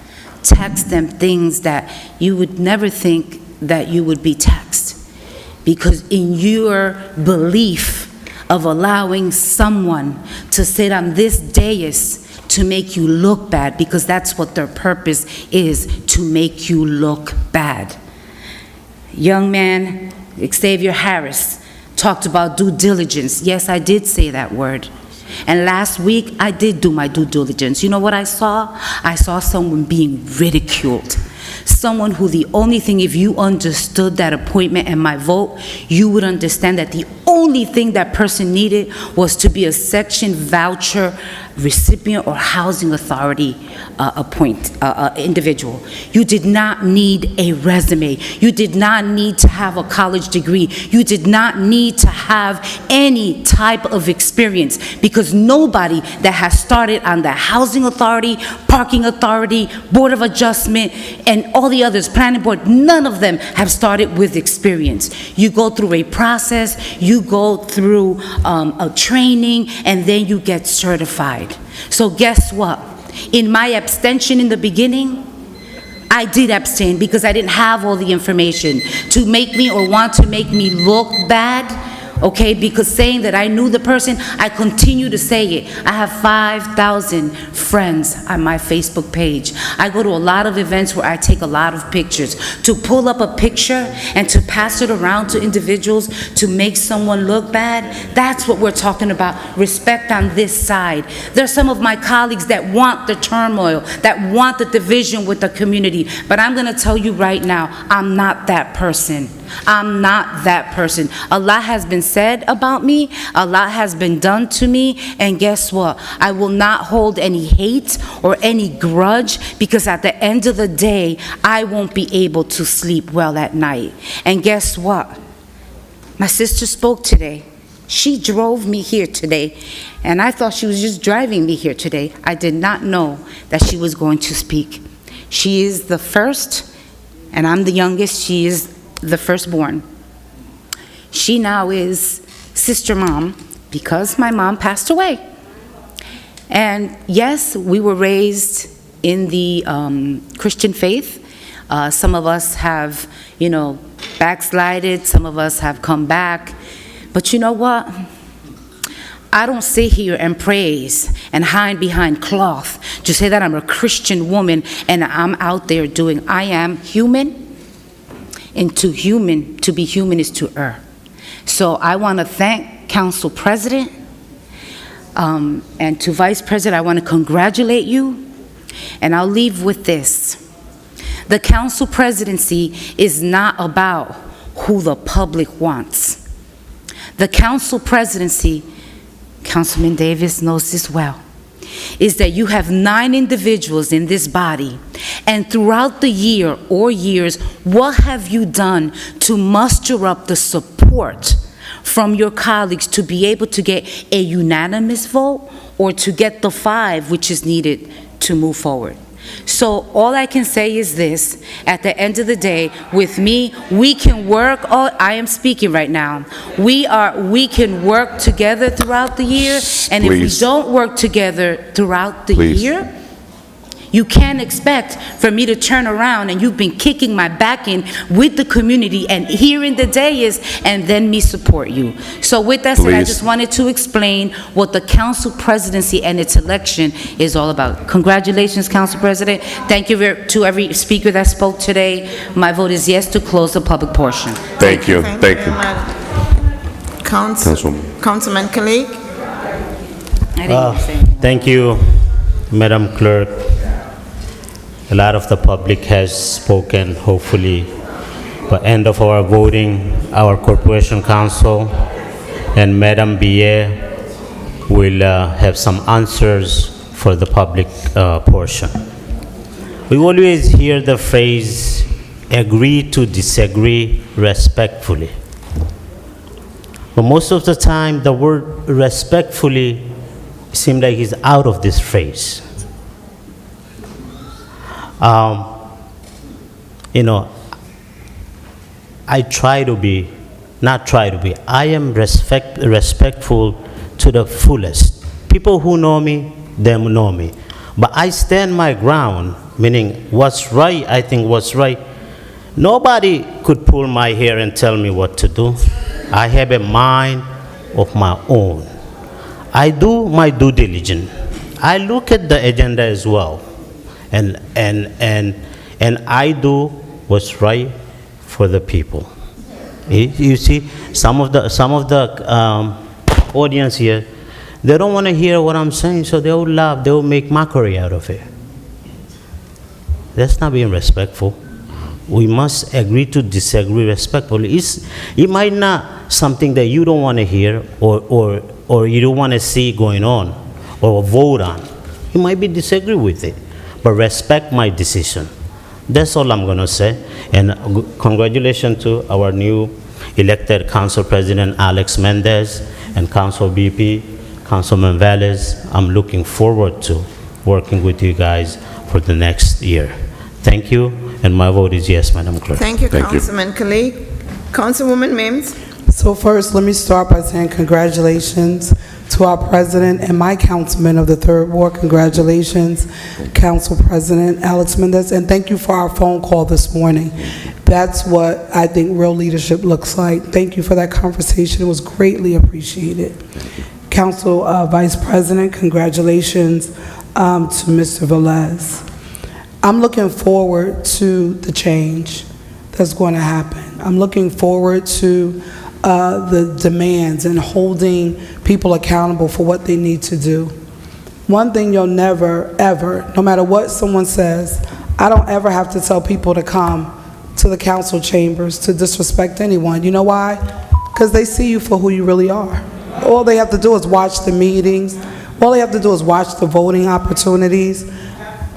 text them things that you would never think that you would be text. Because in your belief of allowing someone to sit on this dais to make you look bad, because that's what their purpose is, to make you look bad. Young man, Xavier Harris, talked about due diligence. Yes, I did say that word. And last week, I did do my due diligence. You know what I saw? I saw someone being ridiculed. Someone who the only thing, if you understood that appointment and my vote, you would understand that the only thing that person needed was to be a section voucher recipient or housing authority individual. You did not need a resume. You did not need to have a college degree. You did not need to have any type of experience, because nobody that has started on the housing authority, parking authority, board of adjustment, and all the others, planning board, none of them have started with experience. You go through a process, you go through a training, and then you get certified. So guess what? In my abstention in the beginning, I did abstain because I didn't have all the information to make me or want to make me look bad. Okay, because saying that I knew the person, I continue to say it. I have 5,000 friends on my Facebook page. I go to a lot of events where I take a lot of pictures. To pull up a picture and to pass it around to individuals to make someone look bad, that's what we're talking about, respect on this side. There are some of my colleagues that want the turmoil, that want the division with the community, but I'm gonna tell you right now, I'm not that person. I'm not that person. A lot has been said about me, a lot has been done to me, and guess what? I will not hold any hate or any grudge, because at the end of the day, I won't be able to sleep well at night. And guess what? My sister spoke today. She drove me here today, and I thought she was just driving me here today. I did not know that she was going to speak. She is the first, and I'm the youngest. She is the firstborn. She now is sister mom because my mom passed away. And yes, we were raised in the Christian faith. Some of us have, backslided. Some of us have come back. But you know what? I don't sit here and praise and hide behind cloth to say that I'm a Christian woman and I'm out there doing. I am human. And to be human is to err. So I want to thank Council President and to Vice President, I want to congratulate you. And I'll leave with this. The Council Presidency is not about who the public wants. The Council Presidency, Councilman Davis knows this well, is that you have 9 individuals in this body, and throughout the year or years, what have you done to muster up the support from your colleagues to be able to get a unanimous vote or to get the 5 which is needed to move forward? So all I can say is this, at the end of the day, with me, we can work, I am speaking right now, we can work together throughout the year, and if we Please. don't work together throughout the Please. year, you can't expect for me to turn around and you've been kicking my back in with the community, and here in the day is, and then me support you. So with that said, I Please. just wanted to explain what the council presidency and its election is all about. Congratulations, Council President. Thank you to every speaker that spoke today. My vote is yes to close the public portion. Thank you, thank you. Councilman Kalik? I didn't even say anything. Thank you, Madam Clerk. A lot of the public has spoken. Hopefully, by end of our voting, our Corporation Council and Madam BA will have some answers for the public portion. We always hear the phrase, agree to disagree respectfully. But most of the time, the word respectfully seems like it's out of this phrase. I am respectful to the fullest. People who know me, them know me. But I stand my ground, meaning what's right, I think what's right. Nobody could pull my hair and tell me what to do. I have a mind of my own. I do my due diligence. I look at the agenda as well. And I do what's right for the people. You see, some of the audience here, they don't want to hear what I'm saying, so they will laugh, they will make mockery out of it. That's not being respectful. We must agree to disagree respectfully. It might not something that you don't want to hear or you don't want to see going on or vote on. You might be disagree with it, but respect my decision. That's all I'm going to say. And congratulations to our new elected Council President Alex Mendez and Council BP, Councilman Velez. I'm looking forward to working with you guys for the next year. Thank you, and my vote is yes, Madam Clerk. Thank you, Councilman Kalik. Councilwoman Mims? So first, let me start by saying congratulations to our president and my councilman of the 3rd Ward. Congratulations, Council President Alex Mendez, and thank you for our phone call this morning. That's what I think real leadership looks like. Thank you for that conversation. It was greatly appreciated. Council Vice President, congratulations to Mr. Velez. I'm looking forward to the change that's going to happen. I'm looking forward to the demands and holding people accountable for what they need to do. One thing you'll never, ever, no matter what someone says, I don't ever have to tell people to come to the council chambers to disrespect anyone. You know why? Because they see you for who you really are. All they have to do is watch the meetings. All they have to do is watch the voting opportunities.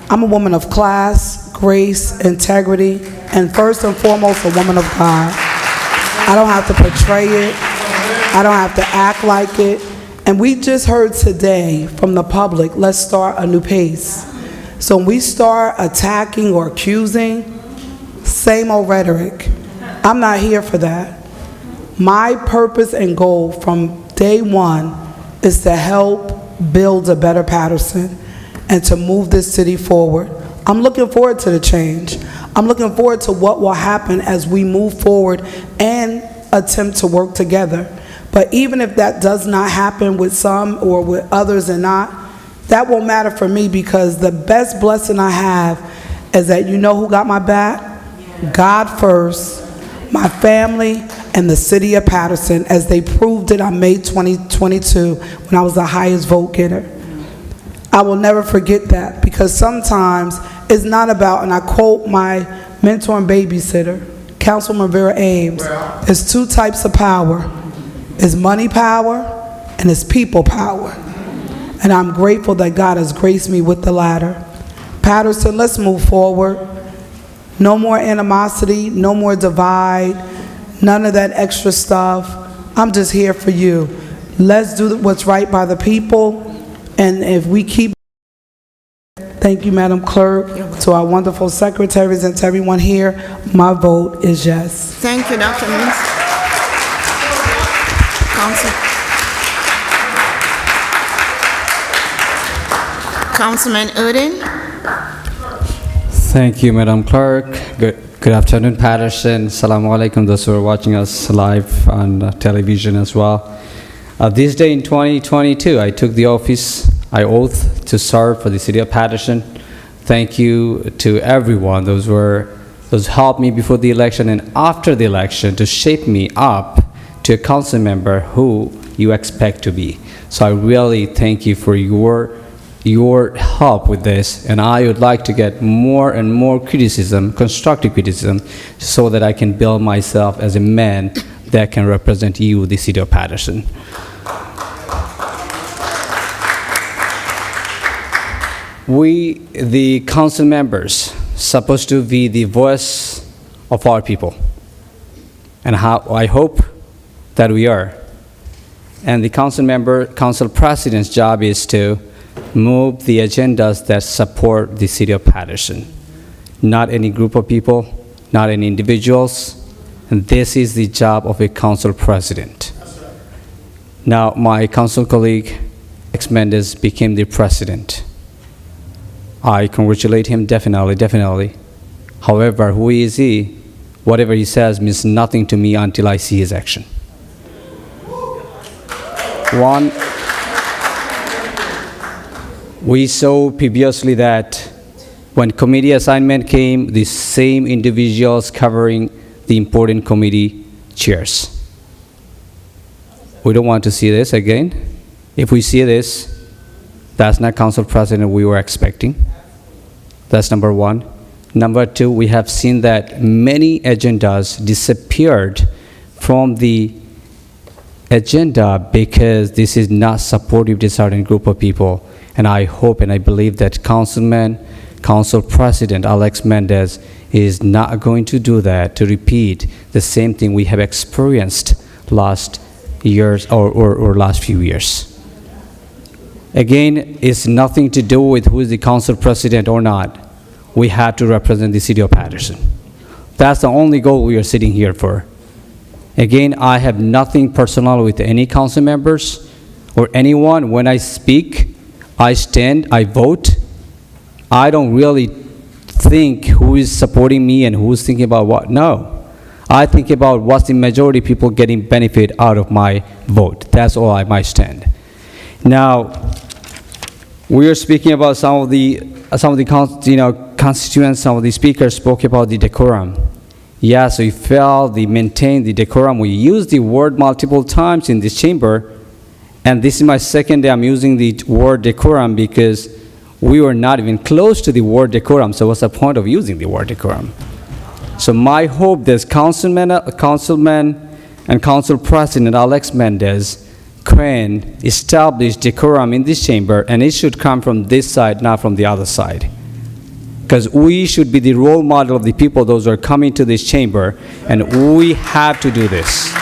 I'm a woman of class, grace, integrity, and first and foremost, a woman of God. I don't have to portray it. I don't have to act like it. And we just heard today from the public, let's start a new pace. So when we start attacking or accusing, same old rhetoric. I'm not here for that. My purpose and goal from day one is to help build a better Paterson and to move this city forward. I'm looking forward to the change. I'm looking forward to what will happen as we move forward and attempt to work together. But even if that does not happen with some or with others and not, that won't matter for me, because the best blessing I have is that you know who got my back? God first, my family, and the city of Paterson, as they proved it on May 2022 when I was the highest vote getter. I will never forget that, because sometimes it's not about, and I quote my mentor and babysitter, Councilman Vera Ames, there's two types of power. It's money power and it's people power. And I'm grateful that God has graced me with the latter. Paterson, let's move forward. No more animosity, no more divide, none of that extra stuff. I'm just here for you. Let's do what's right by the people, and if we keep Thank you, Madam Clerk. To our wonderful secretaries and to everyone here, my vote is yes. Thank you, Dr. Mills. Councilman Udine. Thank you, Madam Clerk. Good afternoon, Paterson. Assalamu alaikum, those who are watching us live on television as well. This day in 2022, I took the office, I oath to serve for the city of Paterson. Thank you to everyone, those helped me before the election and after the election to shape me up to a council member who you expect to be. So I really thank you for your help with this, and I would like to get more and more criticism, constructive criticism, so that I can build myself as a man that can represent you, the city of Paterson. We, the council members, supposed to be the voice of our people, and I hope that we are. And the council president's job is to move the agendas that support the city of Paterson. Not any group of people, not any individuals, and this is the job of a council president. Now, my council colleague, Alex Mendez, became the president. I congratulate him, definitely. However, who is he? Whatever he says means nothing to me until I see his action. One, we saw previously that when committee assignment came, the same individuals covering the important committee chairs. We don't want to see this again. If we see this, that's not council president we were expecting. That's number one. Number two, we have seen that many agendas disappeared from the agenda because this is not supportive to a certain group of people. And I hope and I believe that Council President Alex Mendez is not going to do that, to repeat the same thing we have experienced last years or last few years. Again, it's nothing to do with who is the council president or not. We have to represent the city of Paterson. That's the only goal we are sitting here for. Again, I have nothing personal with any council members or anyone. When I speak, I stand, I vote. I don't really think who is supporting me and who's thinking about what. No. I think about what's the majority of people getting benefit out of my vote. That's all I might stand. Now, we are speaking about some of the constituents, some of the speakers spoke about the decorum. Yes, we failed to maintain the decorum. We used the word multiple times in this chamber, and this is my second day I'm using the word decorum because we were not even close to the word decorum, so what's the point of using the word decorum? So my hope that councilman and council president Alex Mendez can establish decorum in this chamber, and it should come from this side, not from the other side. Because we should be the role model of the people, those who are coming to this chamber, and we have to do this.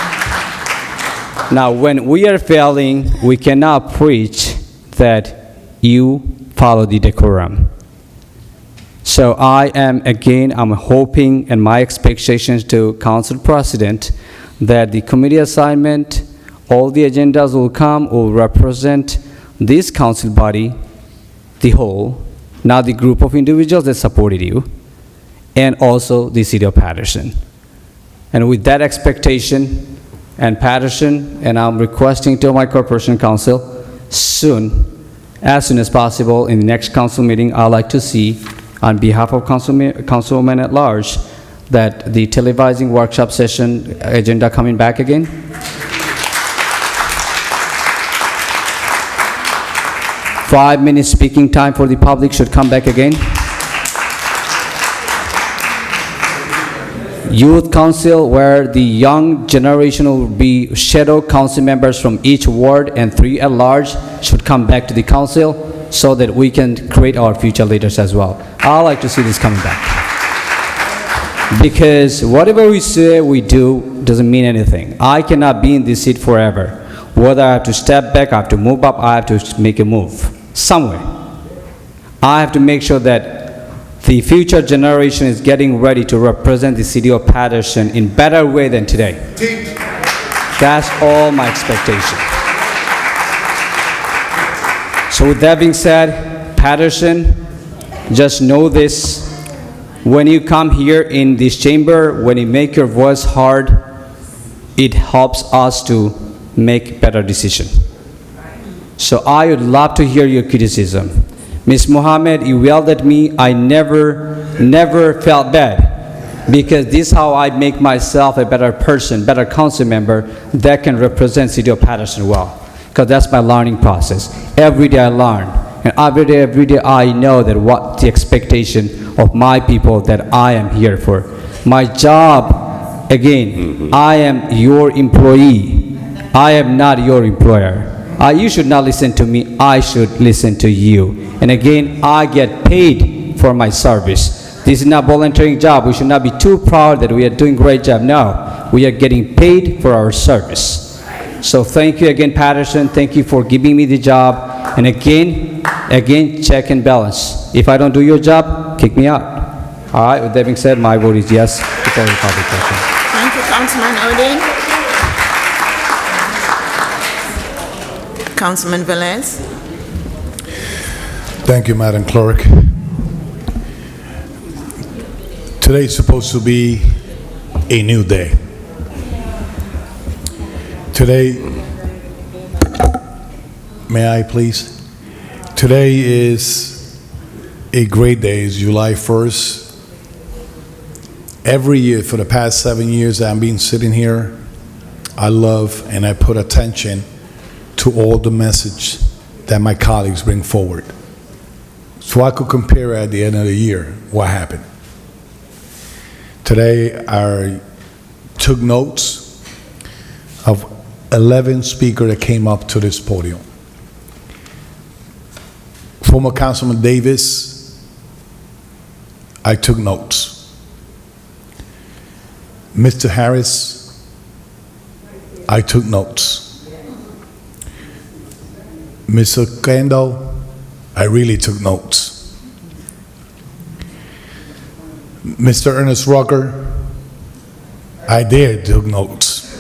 Now, when we are failing, we cannot preach that you follow the decorum. So I'm hoping, and my expectations to Council President, that the committee assignment, all the agendas will represent this council body, the whole, not the group of individuals that supported you, and also the city of Paterson. And with that expectation, and Paterson, and I'm requesting to my corporation council, as soon as possible in the next council meeting, I'd like to see, on behalf of councilwomen at large, that the televising workshop session agenda coming back again. Five-minute speaking time for the public should come back again. Youth Council, where the young generation will be shadow council members from each ward, and 3 at large should come back to the council so that we can create our future leaders as well. I like to see this coming back. Because whatever we say, we do, doesn't mean anything. I cannot be in this seat forever. Whether I have to step back, I have to move up, I have to make a move somewhere. I have to make sure that the future generation is getting ready to represent the city of Paterson in better way than today. That's all my expectation. So with that being said, Paterson, just know this. When you come here in this chamber, when you make your voice heard, it helps us to make better decisions. So I would love to hear your criticism. Ms. Mohammed, you yelled at me. I never felt bad, because this is how I make myself a better person, better council member that can represent City of Paterson well, because that's my learning process. Every day I learn, and every day I know that what the expectation of my people that I am here for. My job, again, I am your employee. I am not your employer. You should not listen to me, I should listen to you. And again, I get paid for my service. This is not a volunteering job. We should not be too proud that we are doing a great job. No, we are getting paid for our service. So thank you again, Paterson. Thank you for giving me the job. And again, check and balance. If I don't do your job, kick me out. All right, with that being said, my vote is yes to close the public session. Thank you, Councilman Odin. Councilman Velez. Thank you, Madam Clerk. Today's supposed to be a new day. Today, may I please? Today is a great day. It's July 1st. Every year for the past 7 years that I've been sitting here, I love and I put attention to all the message that my colleagues bring forward, so I could compare at the end of the year what happened. Today, I took notes of 11 speakers that came up to this podium. Former Councilman Davis, I took notes. Mr. Harris, I took notes. Mr. Kendall, I really took notes. Mr. Ernest Rucker, I did took notes.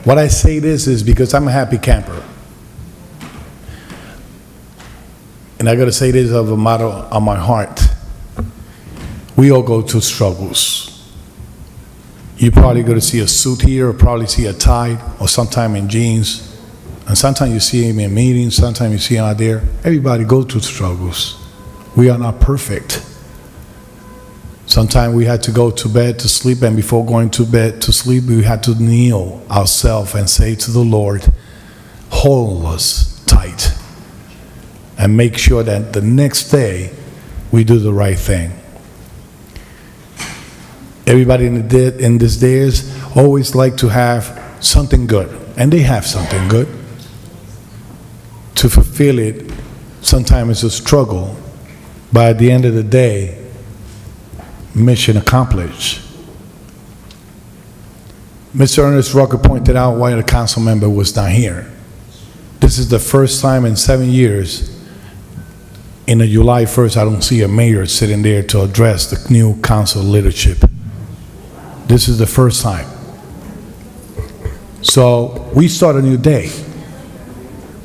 What I say this is because I'm a happy camper. And I gotta say this of a motto on my heart. We all go through struggles. You're probably gonna see a suit here, or probably see a tie, or sometime in jeans. And sometimes you see him in meetings, sometimes you see him out there. Everybody goes through struggles. We are not perfect. Sometimes we had to go to bed to sleep, and before going to bed to sleep, we had to kneel ourselves and say to the Lord, hold us tight, and make sure that the next day we do the right thing. Everybody in these days always like to have something good, and they have something good. To fulfill it, sometimes it's a struggle, but at the end of the day, mission accomplished. Mr. Ernest Rucker pointed out why the council member was not here. This is the first time in 7 years, in a July 1st, I don't see a mayor sitting there to address the new council leadership. This is the first time. So we start a new day.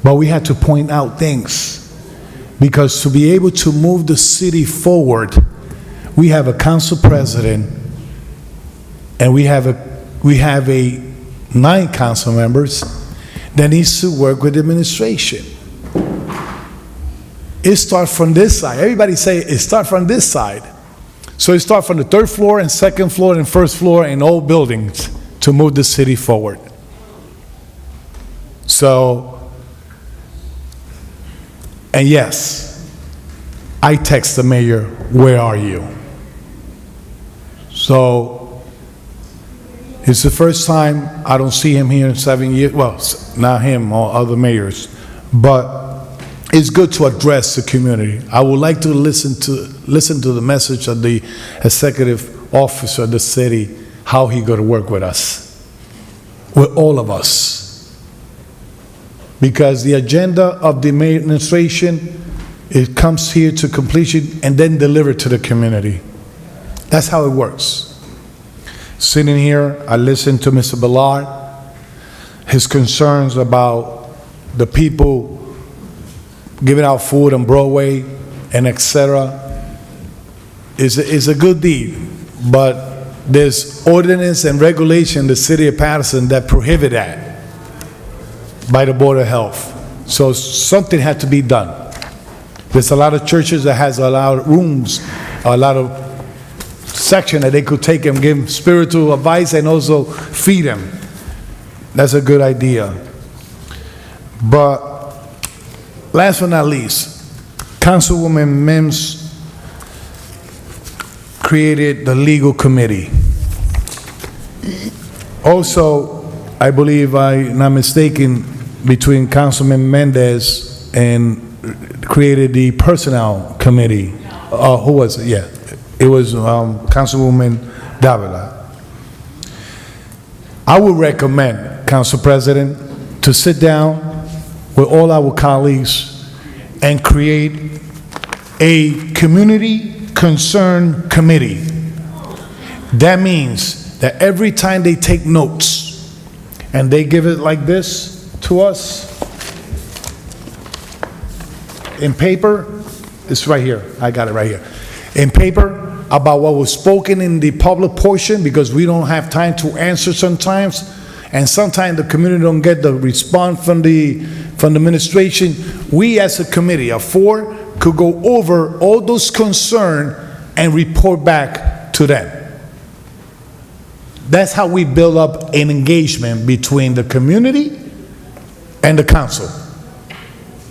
But we had to point out things, because to be able to move the city forward, we have a council president, and we have 9 council members that needs to work with the administration. It starts from this side. Everybody say it starts from this side. So it starts from the 3rd floor and 2nd floor and 1st floor in all buildings to move the city forward. So, and yes, I text the mayor, where are you? So, it's the first time I don't see him here in 7 years. Well, not him or other mayors, but it's good to address the community. I would like to listen to the message of the executive officer of the city, how he going to work with us, with all of us. because the agenda of the administration, it comes here to completion and then delivered to the community. That's how it works. Sitting here, I listened to Mr. Ballard, his concerns about the people giving out food on Broadway and et cetera. Is a good deed, but there's ordinance and regulation in the city of Paterson that prohibit that by the Board of Health. So something had to be done. There's a lot of churches that has a lot of rooms, a lot of section that they could take and give them spiritual advice and also feed them. That's a good idea. But last but not least, Councilwoman Mims created the legal committee. Also, I believe I'm not mistaken, between Councilman Mendez and created the personnel committee. Who was it? Yeah, it was Councilwoman Davila. I would recommend, Council President, to sit down with all our colleagues and create a community concern committee. That means that every time they take notes and they give it like this to us in paper, it's right here, I got it right here, in paper about what was spoken in the public portion, because we don't have time to answer sometimes, and sometimes the community don't get the response from the administration. We as a committee of 4 could go over all those concerns and report back to them. That's how we build up an engagement between the community and the council.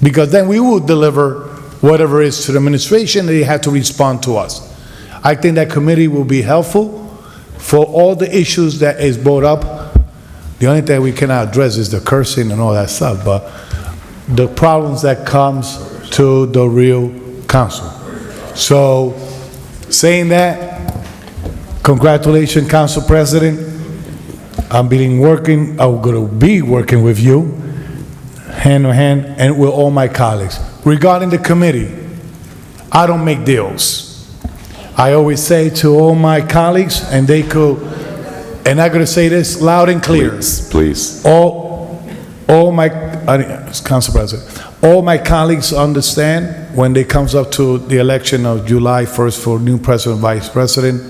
Because then we will deliver whatever is to the administration, and they have to respond to us. I think that committee will be helpful for all the issues that is brought up. The only thing we cannot address is the cursing and all that stuff, but the problems that comes to the real council. So, saying that, congratulations, Council President. I'm going to be working with you, hand in hand, and with all my colleagues. Regarding the committee, I don't make deals. I always say to all my colleagues, and they could, and I'm going to say this loud and clear. Please. All my, Council President, all my colleagues understand when it comes up to the election of July 1st for new president, vice president,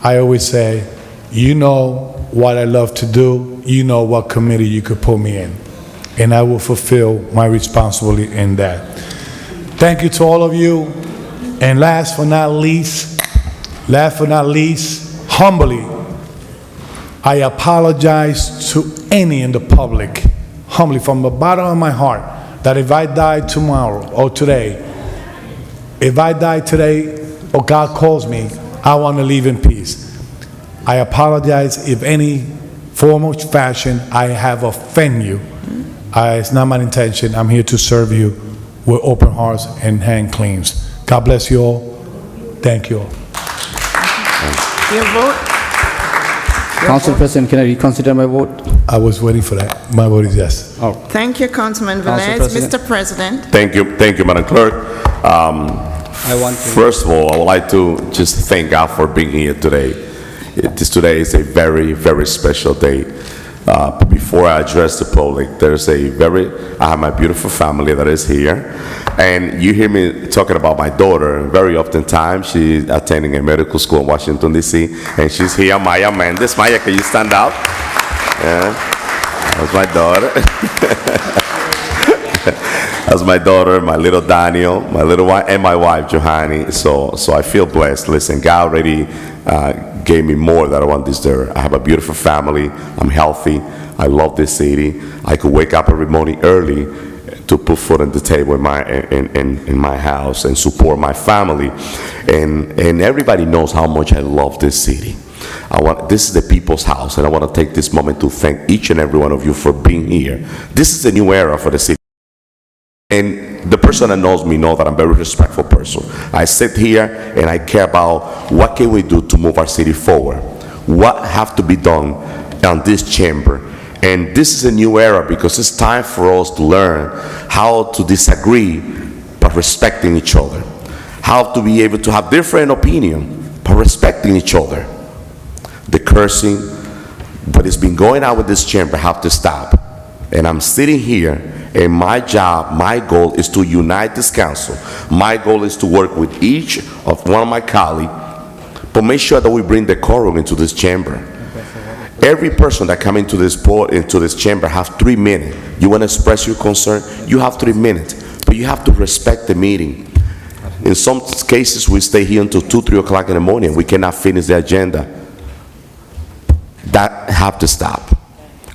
I always say, you know what I love to do, you know what committee you could put me in, and I will fulfill my responsibility in that. Thank you to all of you, and last but not least, humbly, I apologize to any in the public, humbly from the bottom of my heart, that if I die tomorrow or today, or God calls me, I want to leave in peace. I apologize if any form or fashion I have offended you. It's not my intention. I'm here to serve you with open hearts and hand cleans. God bless you all. Thank you all. Your vote? Council President, can I reconsider my vote? I was waiting for that. My vote is yes. Oh. Thank you, Councilman Council Velez. President. Mr. President. Thank you, Madam Clerk. First of all, I would like to just thank God for being here today. Today is a very, very special day. But before I address the public, I have my beautiful family that is here. And you hear me talking about my daughter. Very often times, she's attending a medical school in Washington, D.C. And she's here, Maya Mendez. Maya, can you stand up? Yeah, that's my daughter. That's my daughter, my little Daniel, my little wife, and my wife, Johanny. So I feel blessed. Listen, God already gave me more than I want this there. I have a beautiful family. I'm healthy. I love this city. I could wake up every morning early to put food on the table in my house and support my family. And everybody knows how much I love this city. This is the people's house, and I want to take this moment to thank each and every one of you for being here. This is a new era for the city. And the person that knows me knows that I'm a very respectful person. I sit here and I care about what can we do to move our city forward. What have to be done on this chamber And this is a new era because it's time for us to learn how to disagree but respecting each other. How to be able to have different opinion but respecting each other. The cursing, what has been going on with this chamber have to stop. And I'm sitting here, and my job, my goal is to unite this council. My goal is to work with each of one of my colleagues, but make sure that we bring decorum into this chamber. Every person that come into this board, into this chamber, have 3 minutes. You want to express your concern, you have 3 minutes, but you have to respect the meeting. In some cases, we stay here until 2, 3 o'clock in the morning. We cannot finish the agenda. That have to stop.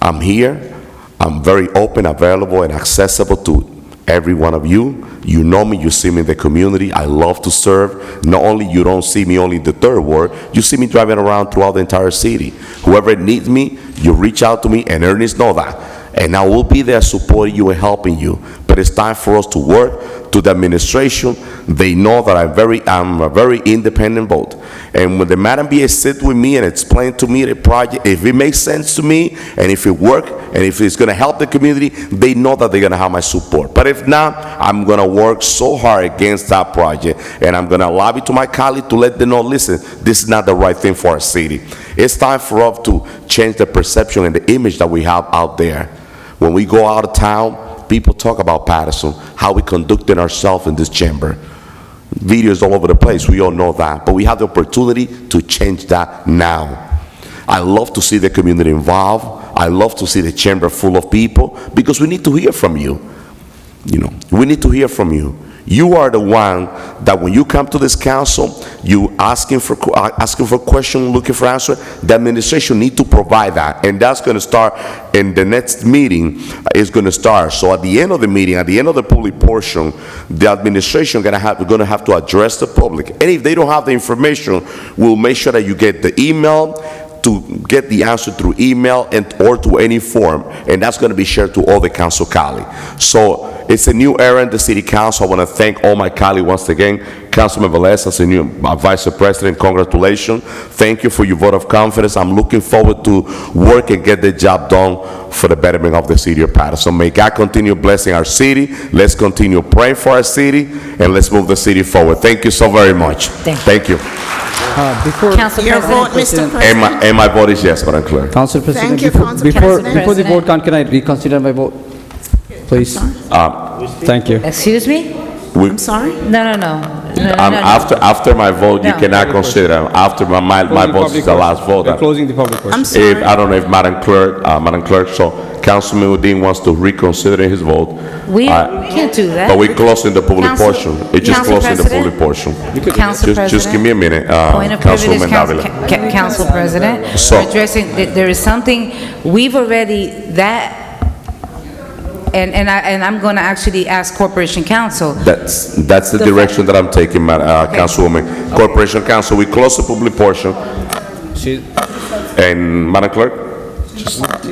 I'm here. I'm very open, available, and accessible to every one of you. You know me, you see me in the community. I love to serve. Not only you don't see me only in the third ward, you see me driving around throughout the entire city. Whoever needs me, you reach out to me, and Ernest know that. And I will be there supporting you and helping you. But it's time for us to work to the administration. They know that I'm a very independent vote. And when the Madam BA sit with me and explain to me the project, if it makes sense to me, and if it works, and if it's going to help the community, they know that they're going to have my support. But if not, I'm going to work so hard against that project, and I'm going to lobby to my colleague to let them know, listen, this is not the right thing for our city. It's time for us to change the perception and the image that we have out there. When we go out of town, people talk about Paterson, how we conducted ourselves in this chamber. Videos all over the place, we all know that. But we have the opportunity to change that now. I love to see the community involved. I love to see the chamber full of people because we need to hear from you. You know, we need to hear from you. You are the one that when you come to this council, you asking for questions, looking for answers. The administration need to provide that, and that's going to start in the next meeting. Is going to start. So at the end of the meeting, at the end of the public portion, the administration going to have to address the public. And if they don't have the information, we'll make sure that you get the email, to get the answer through email or to any form, and that's going to be shared to all the council colleagues. So it's a new era in the city council. I want to thank all my colleagues once again. Councilman Velez, as a new vice president, congratulations. Thank you for your vote of confidence. I'm looking forward to work and get the job done for the betterment of the city of Paterson. May God continue blessing our city. Let's continue praying for our city, and let's move the city forward. Thank you so very much. Thank you. Council Your vote, President. Mr. President. And my vote is yes, Madam Clerk. Council President, Thank you, Council before President. the vote, can I reconsider my vote? Please. Thank you. Excuse me? I'm sorry? No. After my vote, you No. cannot consider. After my vote is the last vote. We're closing the public portion. I'm sorry. I don't know if Madam Clerk, so Councilman Udine wants to reconsider his vote. We can't do that. But we're closing the public Council- portion. It's just Council closing the President? public portion. Council Just give me a minute, Point of privilege, Councilwoman Davila. Council President. So- We're addressing, there is something, we've already, and I'm going to actually ask Corporation Council. That's the The direction that I'm taking, Councilwoman. Corporation Council, we close the public portion. And Madam Clerk?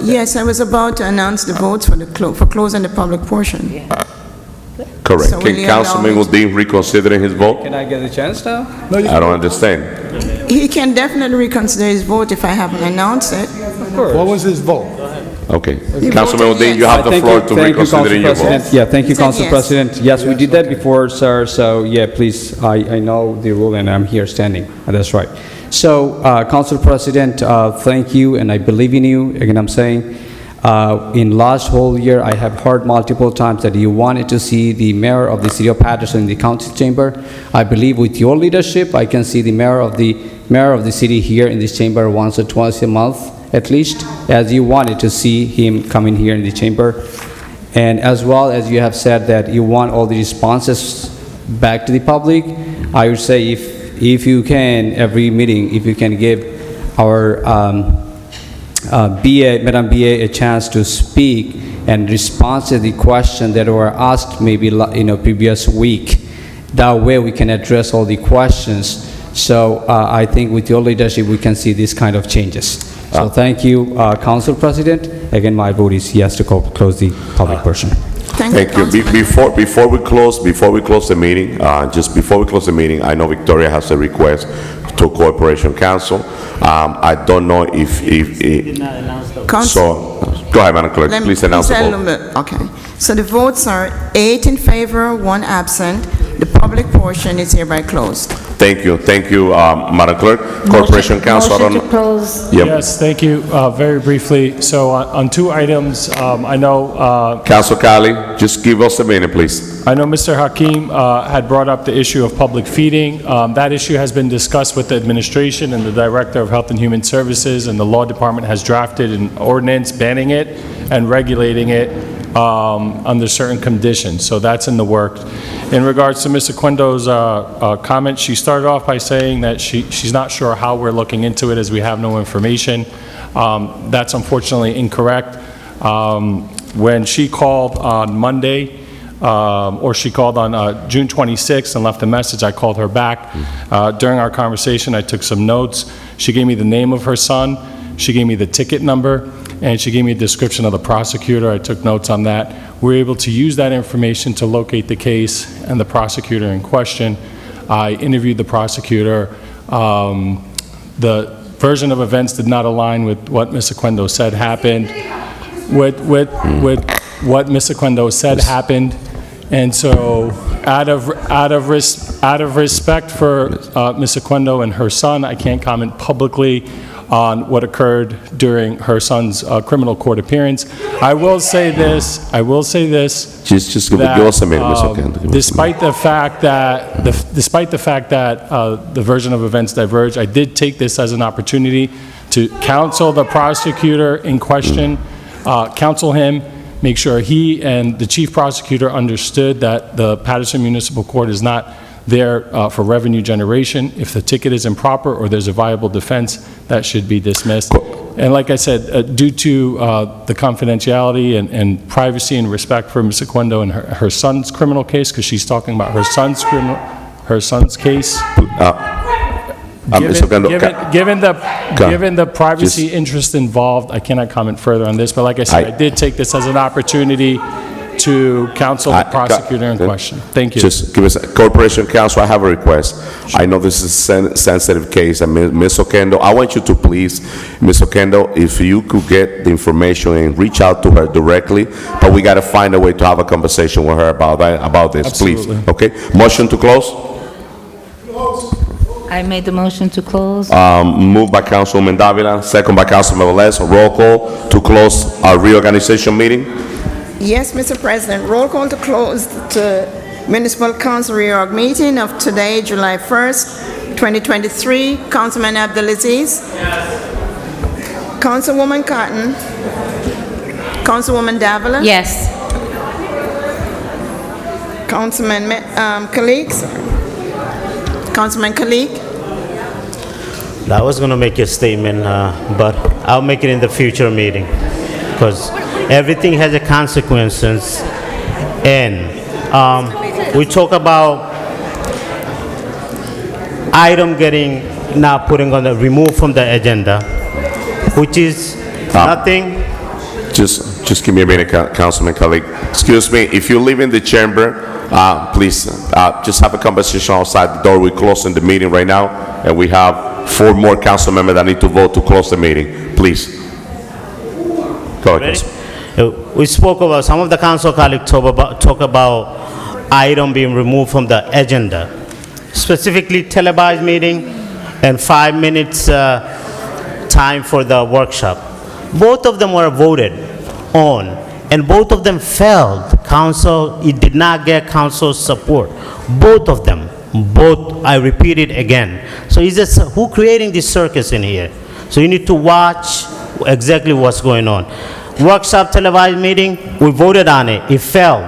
Yes, I was about to announce the votes for closing the public portion. Correct. So will Can you allow Councilman me Udine reconsider his vote? Can I get a chance now? I don't understand. He can definitely reconsider his vote if I haven't announced it. What was his vote? Okay. He Councilman voted Udine, you yes. have the Thank floor you, to thank you, reconsider Council your President. vote. Yeah, thank you, Said Council yes. President. Yes, we did that before, sir, so yeah, please, I know the rule and I'm here standing. That's right. So, Council President, thank you, and I believe in you. Again, I'm saying, in last whole year, I have heard multiple times that you wanted to see the mayor of the city of Paterson in the council chamber. I believe with your leadership, I can see the mayor of the city here in this chamber once or twice a month, at least, as you wanted to see him coming here in the chamber. And as well as you have said that you want all the responses back to the public, I would say if you can, every meeting, if you can give our Madam BA a chance to speak and respond to the question that were asked maybe previous week. That way we can address all the questions. So I think with your leadership we can see this kind of changes. So thank you, Council President. Again, my vote is yes to close the public portion. Thank you. Thank you. Before we close the meeting, just before we close the meeting, I know Victoria has a request to Corporation Counsel. I don't know if so, go ahead, Madam Clerk, please announce the vote. Okay. So the votes are 8 in favor, 1 absent. The public portion is hereby closed. Thank you, Madam Clerk. Corporation Counsel, I don't know. Yep. Yes, thank you. Very briefly, so on 2 items, I know... Counsel Kali, just give us a minute, please. I know Mr. Hakeem had brought up the issue of public feeding. That issue has been discussed with the administration and the Director of Health and Human Services, and the Law Department has drafted an ordinance banning it and regulating it under certain conditions. So that's in the works. In regards to Ms. Aquindo's comment, she started off by saying that she's not sure how we're looking into it as we have no information. That's unfortunately incorrect. When she called on Monday, or she called on June 26th and left a message, I called her back. During our conversation, I took some notes. She gave me the name of her son, she gave me the ticket number, and she gave me a description of the prosecutor. I took notes on that. We were able to use that information to locate the case and the prosecutor in question. I interviewed the prosecutor. The version of events did not align with what Ms. Aquino said happened. With what Ms. Aquino said happened, and so out of respect for Ms. Aquino and her son, I can't comment publicly on what occurred during her son's criminal court appearance. I will say this. Just give us a minute, Ms. Aquino. Despite the fact that the version of events diverged, I did take this as an opportunity to counsel the prosecutor in question, counsel him, make sure he and the chief prosecutor understood that the Paterson Municipal Court is not there for revenue generation. If the ticket is improper or there's a viable defense, that should be dismissed. And like I said, due to the confidentiality and privacy and respect for Ms. Aquino and her son's criminal case, because she's talking about her son's case. Given the privacy interest involved, I cannot comment further on this, but like I said, I did take this as an opportunity to counsel the prosecutor in question. Thank you. Just give us, Corporation Counsel, I have a request. I know this is a sensitive case, and Ms. Oquendo, I want you to please, Ms. Oquendo, if you could get the information and reach out to her directly, but we got to find a way to have a conversation with her about this, Absolutely. please. Okay? Motion to close? I made the motion to close. Moved by Councilwoman Davila, second by Councilman Velez. Roll call to close our reorganization meeting. Yes, Mr. President. Roll call to close the Municipal Council reorg meeting of today, July 1st, 2023. Councilman Abdelaziz. Yes. Councilwoman Cotton. Councilwoman Davila. Yes. Councilman Kalik. Councilman Kalik. I was going to make a statement, but I'll make it in the future meeting, because everything has a consequences. And we talk about item getting not putting on the removed from the agenda, which is nothing. Just give me a minute, Councilman Kalik. Excuse me, if you leave in the chamber, please just have a conversation outside the door. We're closing the meeting right now, and we have 4 more council members that need to vote to close the meeting. Please. Go ahead, Councilman. We spoke about, some of the council colleagues talk about item being removed from the agenda, specifically televised meeting and 5 minutes time for the workshop. Both of them were voted on, and both of them failed. It did not get council support. Both of them. Both, I repeat it again. So is this, who creating this circus in here? So you need to watch exactly what's going on. Workshop televised meeting, we voted on it. It failed.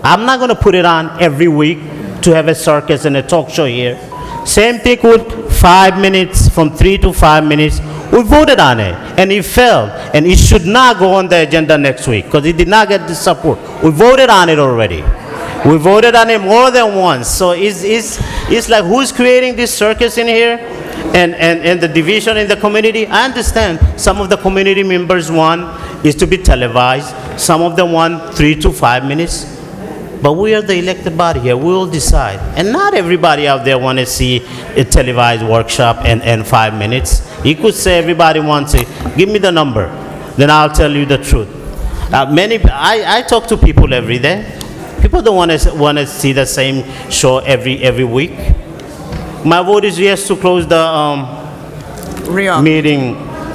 I'm not going to put it on every week to have a circus and a talk show here. Same thing with 5 minutes, from 3 to 5 minutes. We voted on it, and it failed. And it should not go on the agenda next week, because it did not get the support. We voted on it already. We voted on it more than once. So it's like, who's creating this circus in here? And the division in the community? I understand some of the community members want is to be televised. Some of them want 3 to 5 minutes. but we are the elected body here. We will decide. And not everybody out there want to see a televised workshop in 5 minutes. You could say everybody wants it. Give me the number, then I'll tell you the truth. I talk to people every day. People don't want to see the same show every week. My vote is yes to close the Reorg.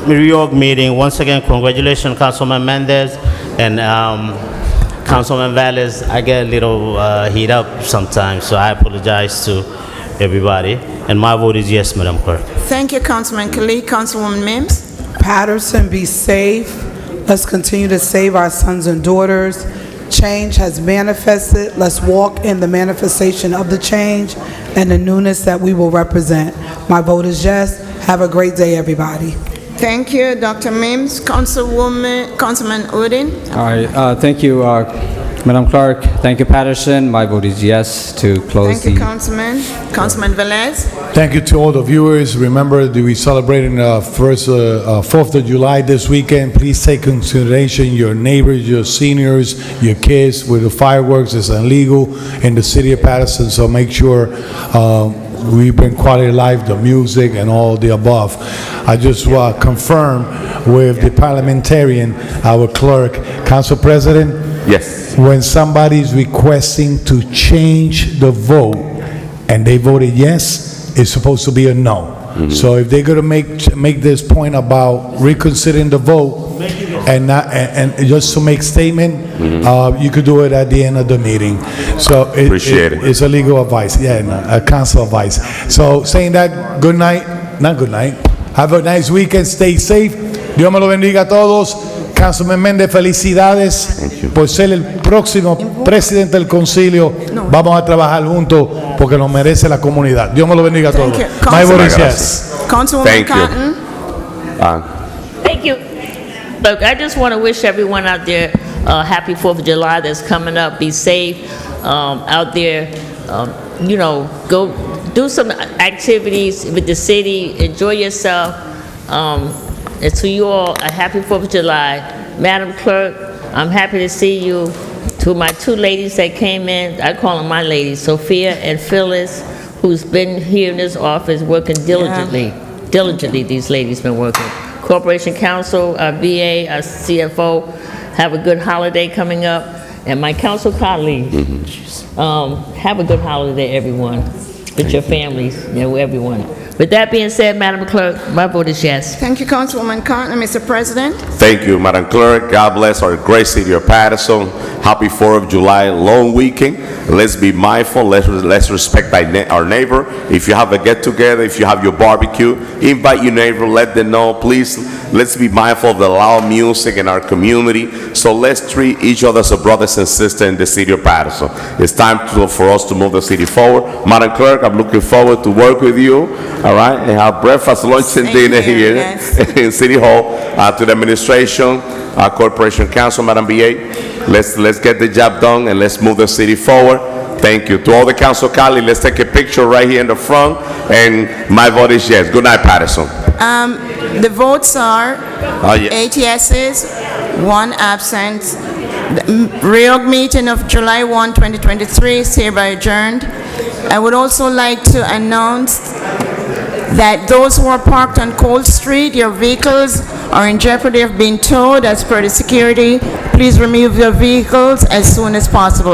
reorg meeting. Once again, congratulations, Councilman Mendez and Councilman Valles. I get a little heat up sometimes, so I apologize to everybody. And my vote is yes, Madam Clerk. Thank you, Councilman Khalid. Councilwoman Mims? Patterson, be safe. Let's continue to save our sons and daughters. Change has manifested. Let's walk in the manifestation of the change and the newness that we will represent. My vote is yes. Have a great day, everybody. Thank you, Dr. Mims. Councilman Udine? All right, thank you, Madam Clerk. Thank you, Paterson. My vote is yes to close Thank you, Councilman. Councilman Velez? Thank you to all the viewers. Remember that we celebrating 4th of July this weekend. Please take consideration your neighbors, your seniors, your kids with the fireworks. It's illegal in the city of Paterson, so make sure we bring quality of life, the music, and all the above. I just confirm with the parliamentarian, our clerk, Council President. Yes. When somebody's requesting to change the vote and they voted yes, it's supposed to be a no. So if they're going to make this point about reconsidering the vote and not and just to make statement, you could do it at the end of the meeting. So Appreciate it. It's a legal advice, a council advice. So saying that, good night, not good night. Have a nice weekend. Stay safe. Dios me lo bendiga a todos. Councilman Méndez, felicidades por ser el próximo presidente del concilio. Vamos a trabajar juntos porque nos merece la comunidad. Dios me lo bendiga a todos. My vote is yes. Councilwoman Cotton? Thank you. Look, I just want to wish everyone out there happy 4th of July that's coming up. Be safe out there. Go do some activities with the city. Enjoy yourself. And to you all, a happy 4th of July. Madam Clerk, I'm happy to see you. To my two ladies that came in, I call them my ladies, Sophia and Phyllis, who's been here in this office working diligently. Diligently, these ladies been working. Corporation Counsel, our VA, our CFO, have a good holiday coming up. And my council colleagues, have a good holiday, everyone, with your families, everyone. With that being said, Madam Clerk, my vote is yes. Thank you, Councilwoman Cotton. Mr. President? Thank you, Madam Clerk. God bless our great city of Paterson. Happy 4th of July long weekend. Let's be mindful. Let's respect our neighbor. If you have a get-together, if you have your barbecue, invite your neighbor. Let them know. Please, let's be mindful of the loud music in our community. So let's treat each other as brothers and sisters in the city of Paterson. It's time for us to move the city forward. Madam Clerk, I'm looking forward to work with you. All right, and have breakfast, lunch, and dinner here in City Hall. To the administration, Corporation Counsel, Madam BA, let's get the job done and let's move the city forward. Thank you. To all the council colleagues, let's take a picture right here in the front. And my vote is yes. Good night, Paterson. The votes are 8 yeses, 1 absent. The reorg meeting of July 1, 2023 is hereby adjourned. I would also like to announce that those who are parked on Cold Street, your vehicles are in jeopardy of being towed as per the security. Please remove your vehicles as soon as possible.